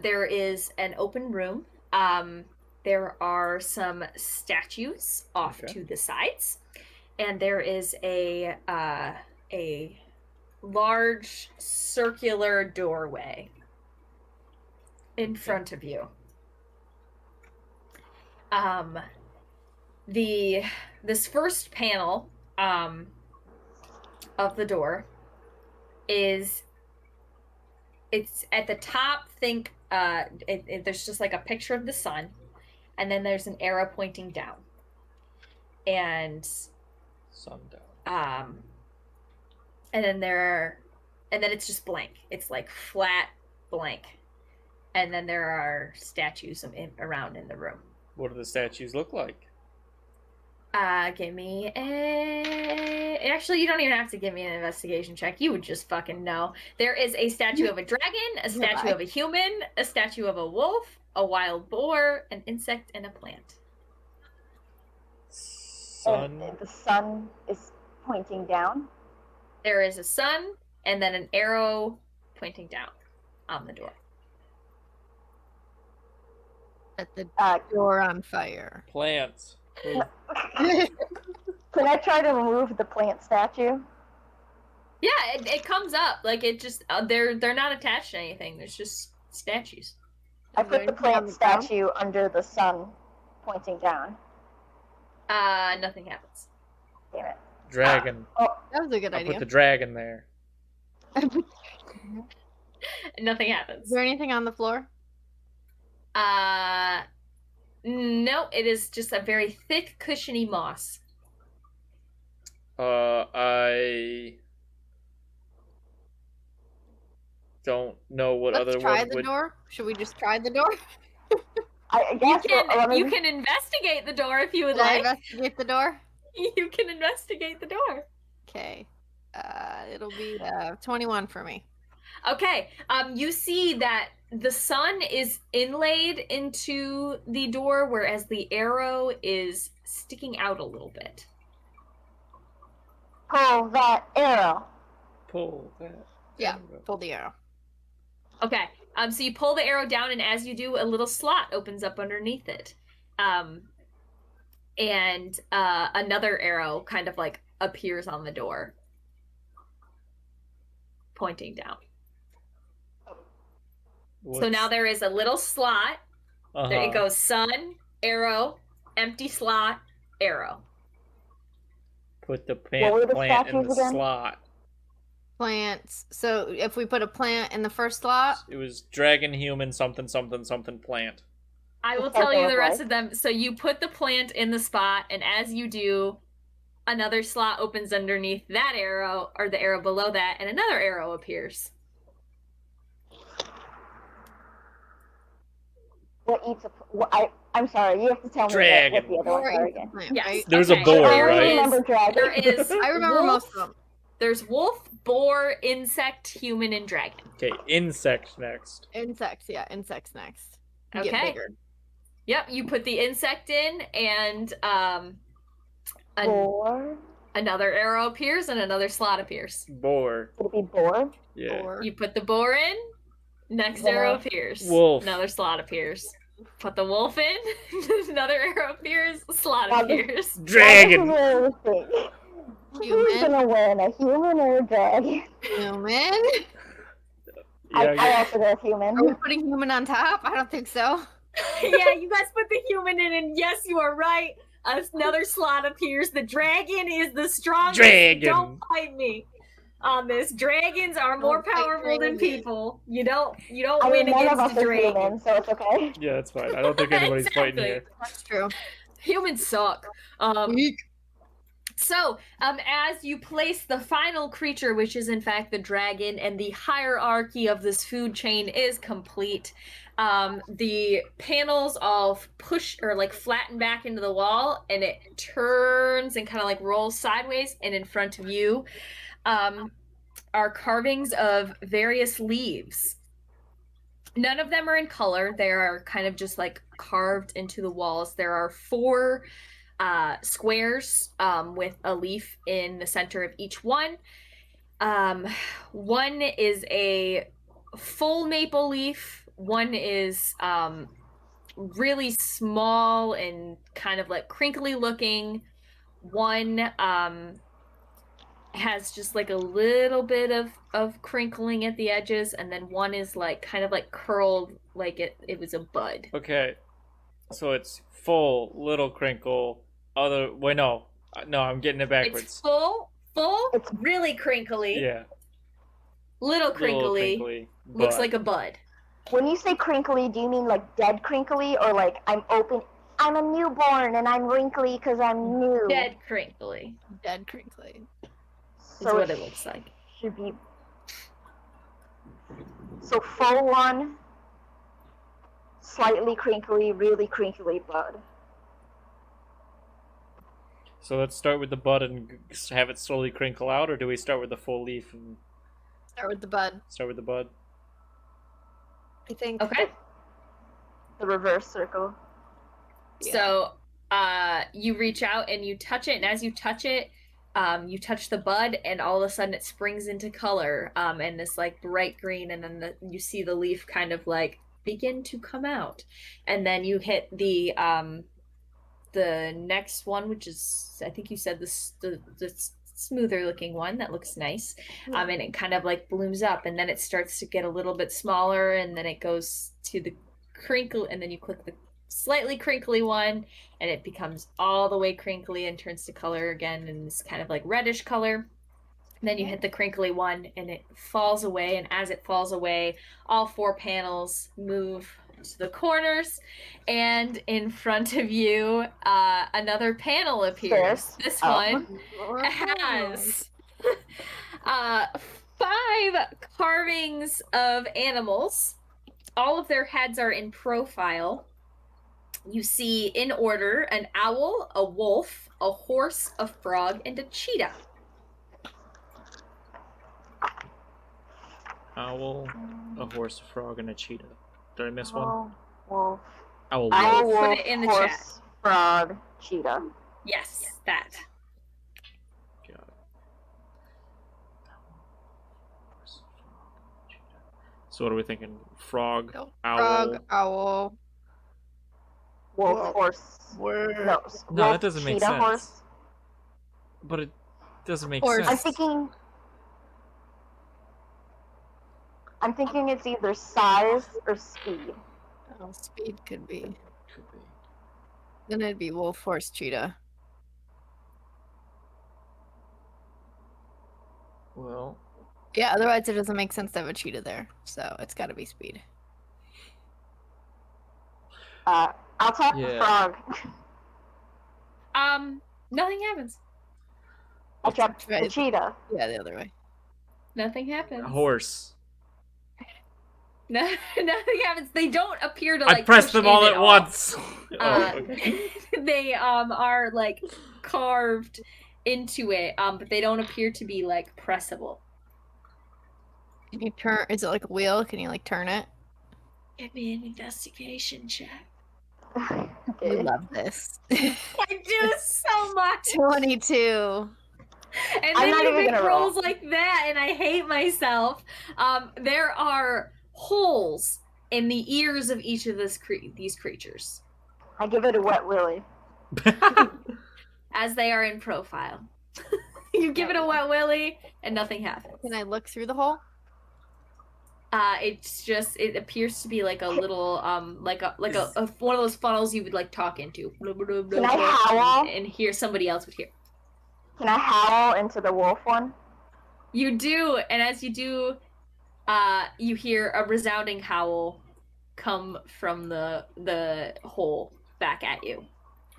There is an open room. There are some statues off to the sides, and there is a large circular doorway in front of you. This first panel of the door is, it's at the top. Think there's just like a picture of the sun, and then there's an arrow pointing down, and Sundown. and then it's just blank. It's like flat blank, and then there are statues around in the room. What do the statues look like? Give me a... Actually, you don't even have to give me an investigation check. You would just fucking know. There is a statue of a dragon, a statue of a human, a statue of a wolf, a wild boar, an insect, and a plant. Sun. And the sun is pointing down. There is a sun, and then an arrow pointing down on the door. Set the door on fire. Plants. Can I try to remove the plant statue? Yeah, it comes up. Like, it just... they're not attached to anything. There's just statues. I Is there put the anything on plant the ground? statue under the sun pointing down. Nothing happens. Damn it. Dragon. That was a good I idea. put the dragon there. Nothing Is happens. there anything on the floor? No, it is just a very thick, cushiony moss. I don't know what Let's other try one the would. door. Should we just try the door? I You guess can you can investigate the door if you would Did I like. investigate the door? You can investigate the door. Okay. It'll be 21 for me. Okay. You see that the sun is inlaid into the door, whereas the arrow is sticking out a little bit. pull that arrow. Pull that. Yeah, arrow. pull the arrow. Okay. So you pull the arrow down, and as you do, a little slot opens up underneath it. And another arrow kind of like appears on the door, pointing down. So now there is a little slot. There it goes: sun, arrow, empty slot, arrow. Put the What were the plant in the statues again? slot. Plants. So if we put a plant in the first slot, It was dragon, human, something, something, something, plant. I will What's tell that you look the rest like? of them. So you put the plant in the spot, and as you do, another slot opens underneath that arrow, or the arrow below that, and another arrow appears. What eats a? I'm sorry. You have to tell me Dragon. what the other or ones are eats a again. plant, Yes. right? There's a Okay. boar, There right? is- remember dragon. There is. I remember wolf, most of them. There's wolf, boar, insect, human, and dragon. Okay, insect next. Insects, yeah, insects next. Get Okay. bigger. Yep, you put the insect in, and Boar. another arrow appears, and another slot appears. Boar. Would it be boar? Yeah. Or You put the boar in, next Then arrow a appears. wolf. Another slot appears. Put the wolf in, another arrow appears, slot Now this- appears. Dragon. Now, this is where we think. Who's Human. gonna win, a human or a dragon? human. I Yeah, also go with human. Are we putting human on top? I don't think so. Yeah, you guys put the human in, and yes, you are right. Another slot appears. The dragon is the strongest. Dragon. Don't fight me on this. Dragons are more Don't fight powerful than dragons. people. You don't I win mean, none of against us a are dragon. human, so it's okay. yeah, that's fine. I don't think anybody's fighting Exactly. here. That's true. Humans suck. Weak. So, as you place the final creature, which is in fact the dragon, and the hierarchy of this food chain is complete, the panels all push or like flatten back into the wall, and it turns and kind of like rolls sideways, and in front of you are carvings of various leaves. None of them are in color. They are kind of just like carved into the walls. There are 4 squares with a leaf in the center of each one. One is a full maple leaf. One is really small and kind of like crinkly looking. One has just like a little bit of crinkling at the edges, and then one is like kind of like curled like it was a bud. Okay, so it's full, little crinkle. Wait, no, I'm getting it backwards. It's full, It's- really crinkly, Yeah, little little crinkly, crinkly. looks but- like a bud. When you say crinkly, do you mean like dead crinkly, or like I'm a newborn and I'm wrinkly because I'm new? Dead crinkly Dead crinkly. is what it looks like. Should be. So full one, slightly crinkly, really crinkly bud. So let's start with the bud and have it slowly crinkle out, or do we start with the full leaf and Start with the bud. start with the bud? I think. Okay. The reverse circle. So you reach out and you touch it, and as you touch it, you touch the bud, and all of a sudden it springs into color, and this like bright green, and then you see the leaf kind of like begin to come out, and then you hit the next one, which is, I think you said the smoother looking one that looks nice, and it kind of like blooms up, and then it starts to get a little bit smaller, and then it goes to the crinkle, and then you click the slightly crinkly one, and it becomes all the way crinkly and turns to color again, and this kind of like reddish color. And then you hit the crinkly one, and it falls away, and as it falls away, all 4 panels move to the corners, and in front of you another panel appears. Stairs. This Oh. one has 5 5 carvings of animals. All of their heads are in profile. You see, in order, an owl, a wolf, a horse, a frog, and a cheetah. Owl, a horse, a frog, and a cheetah. Did I miss one? Owl, wolf. Owl, Owl, wolf. Put wolf, it in the horse, chat. frog, cheetah. Yes, that. Got it. Horse, frog, cheetah. So what are we thinking? Frog, No, owl. Frog, owl. Wolf, Wolf. horse. No, No, wolf, that doesn't make cheetah, sense. Horse. But it doesn't make Horse. I'm sense. thinking it's either size or speed. Oh, speed could be. Could be. Then it'd be wolf, horse, cheetah. Well, Yeah, otherwise it doesn't make sense to have a cheetah there. So it's got to be speed. I'll tap the Yeah. frog. Nothing happens. I'll tap the Right. cheetah. Yeah, the other way. Nothing happens. horse. No, nothing happens. They don't appear to I like pressed push them in all at at once. Uh, Oh, okay. they are like carved into it, but they don't appear to be like pressable. Can you turn? Is it like a wheel? Can you like turn it? Give me an investigation check. We Okay. love this. I do so much, 22. and I'm then not you even make gonna roll. rolls like that, and I hate myself. There are holes in the ears of each of these creatures I give it a wet willy. as they are in profile. You give it a wet willy, and nothing happens. Can I look through the hole? It appears to be like a little like a one of those funnels you would like talk into. Can I howl? And hear somebody else would hear. Can I howl into the wolf one? You do, and as you do, you hear a resounding howl come from the hole back at you.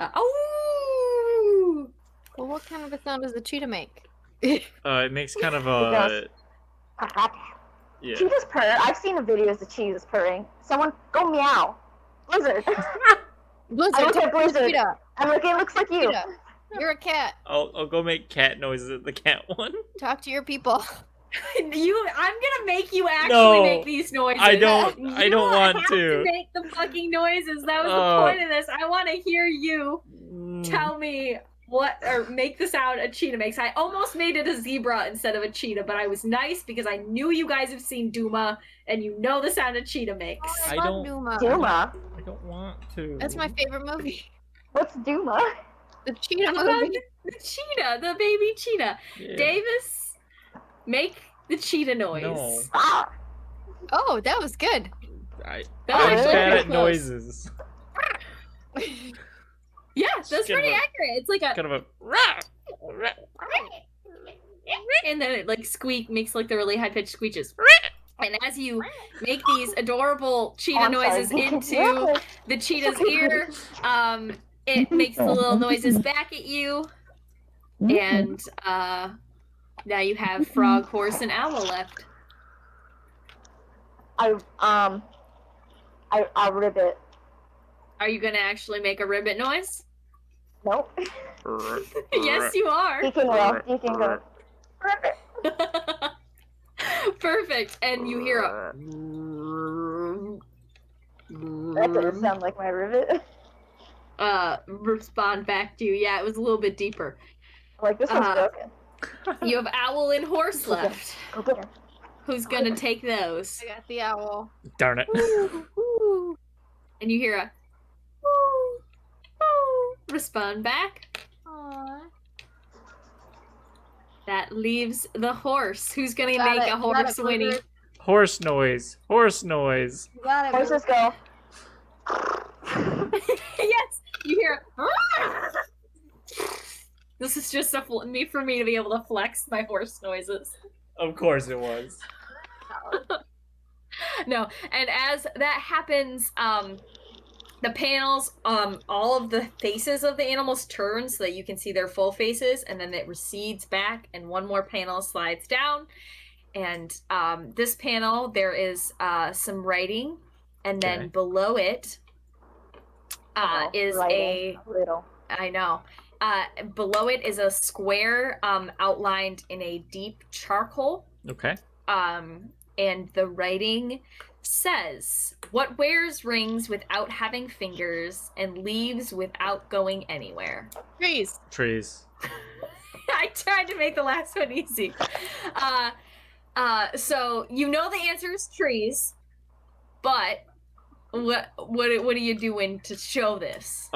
Oh! Well, what kind of a sound does the cheetah make? It makes kind of does. a yeah. Cheetahs purr. I've seen the videos of cheetahs purring. Someone go meow. Blizzard. Blizzard, I look talk at to the Blizzard. cheetah. I'm like, it looks like you. Cheetah, you're a cat. I'll go make cat noises at the cat one. Talk to your people. I'm gonna make you actually No, make these noises. I don't You want have to. make the fucking noises. That was Oh. the point of this. I want to hear you tell me what or make the sound a cheetah makes. I almost made it a zebra instead of a cheetah, but I was nice because I knew you guys have seen Duma and you know the sound a cheetah makes. I love don't- Duma. Duma. I don't want to. That's my favorite movie. What's Duma? The cheetah About movie. the cheetah, the baby cheetah. Yeah. Davis, make the cheetah noise. No. Ah, Oh, that was good. I'm That was really bad pretty at close. noises. Yeah, that's Just kind pretty of a- accurate. It's like a Kind of a. and then it like makes like the really high pitched squeeches. And as you make these adorable cheetah I'm sorry. noises into the cheetah's ear, it makes the little noises back at you, and now you have frog, horse, and owl left. I'll ribbit. Are you gonna actually make a ribbit noise? Nope. Yes, you are. You can go. You can go. Ribbit. Perfect. And you hear a That doesn't sound like my ribbit. respond back to you. Yeah, it was a little bit deeper. Like, this one's broken. You have owl and horse left. Go get him. Who's gonna take those? I got the owl. Darn it. Woo. And you hear a woo, woo, respond back. Aw. That leaves the horse. Who's gonna Got make it. a You got horse it, whinny? Blizzard. Horse noise. Horse noise. You got it. Horses go. Yes, you hear. This is just for me to be able to flex my horse noises. Of course it was. No, and as that happens, the panels, all of the faces of the animals turn so that you can see their full faces, and then it recedes back, and one more panel slides down, And this panel, there is some writing, and then Okay. below it is writing, little. I know. Below it is a square outlined in a deep charcoal. Okay. And the writing says, "What wears rings without having fingers and leaves without going anywhere?" Trees. Trees. I tried to make the last one easy. So you know the answer is trees, but what are you doing to show this?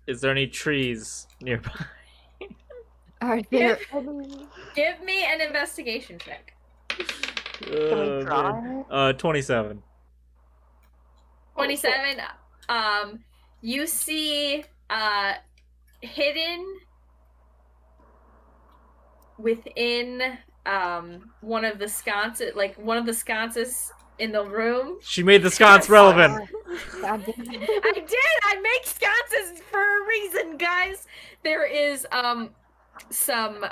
Is there any trees nearby? Are there Give me an investigation check. Can we draw Man. it? 27. 27. You see hidden within one of the sconces, in the room. She made the sconce relevant. God damn it. I did. I make sconces for a reason, guys. There is some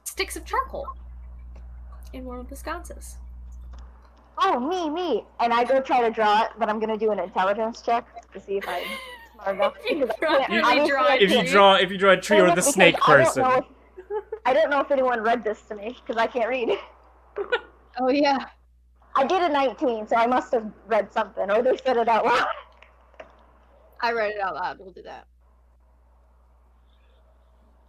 sticks of charcoal in one of the sconces. Oh, me. And I go try to draw it, but I'm gonna do an intelligence check to see if I'm smart enough. You because properly obviously draw I a If you can't- draw a tree or the because snake person. I don't know if anyone read this to me because I can't read. Oh yeah. I did a 19, so I must have read something, or they said it out loud. I read it out loud. We'll do that.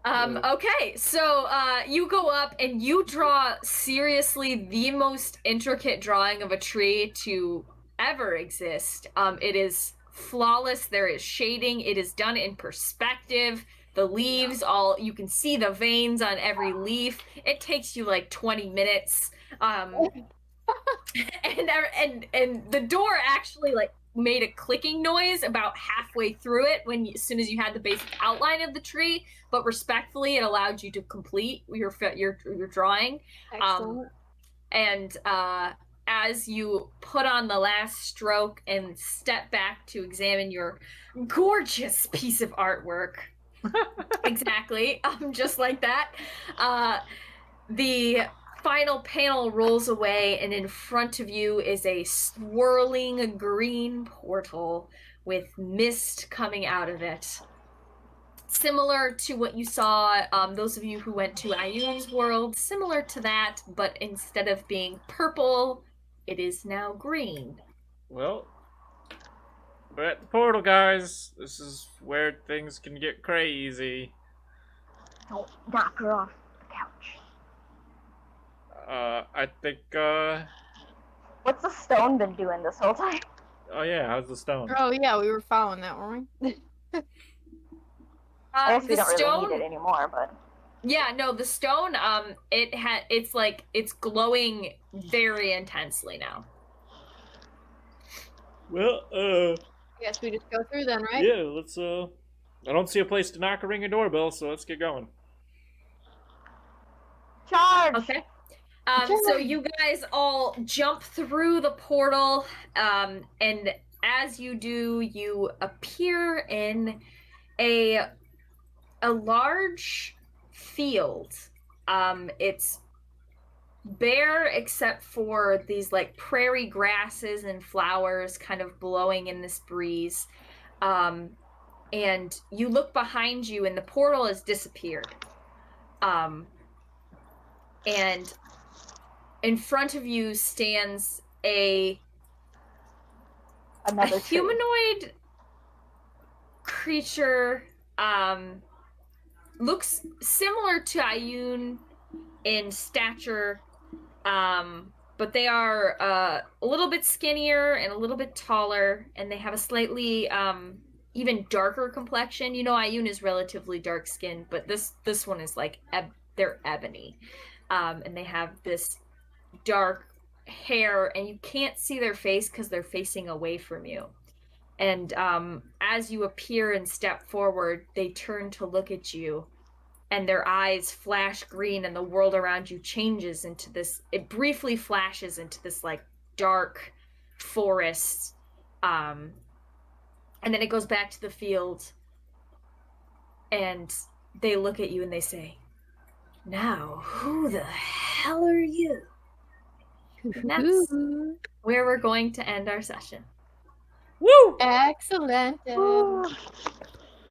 Okay, so you go up and you draw seriously the most intricate drawing of a tree to ever exist. It is flawless. There is shading. It is done in perspective. The leaves, you can see the veins on every leaf. It takes you like 20 minutes. And the door actually like made a clicking noise about halfway through it as soon as you had the basic outline of the tree, but respectfully it allowed you to complete your drawing. Excellent. And as you put on the last stroke and step back to examine your gorgeous piece of artwork, exactly, just like that, the final panel rolls away, and in front of you is a swirling green portal with mist coming out of it. Similar to what you saw, those of you who went to Ayun's world, similar to that, but instead of being purple, it is now green. Well, we're at the portal, guys. This is where things can get crazy. Don't knock her off the couch. I think, What's the stone been doing this whole time? oh yeah, how's the stone? Oh yeah, we were following that, weren't we? I guess we The don't stone, really need it anymore, but yeah, no, the stone, it's glowing very intensely now. Well, I guess we just go through then, right? yeah, let's, I don't see a place to knock or ring a doorbell, so let's get going. charge! Okay. So you guys all jump through the portal, and as you do, you appear in a large field. It's bare except for these like prairie grasses and flowers kind of blowing in this breeze. And you look behind you, and the portal has disappeared. And in front of you stands a Another tree. humanoid creature. Looks similar to Ayun in stature, but they are a little bit skinnier and a little bit taller, and they have a slightly even darker complexion. You know, Ayun is relatively dark skinned, but this one is like they're ebony, and they have this dark hair, and you can't see their face because they're facing away from you. And as you appear and step forward, they turn to look at you, and their eyes flash green, and the world around you changes into this. It briefly flashes into this like dark forest, and then it goes back to the field, and they look at you and they say, "Now, who the hell are you? And that's where we're going to end our session. Woo! Excellent. Ooh.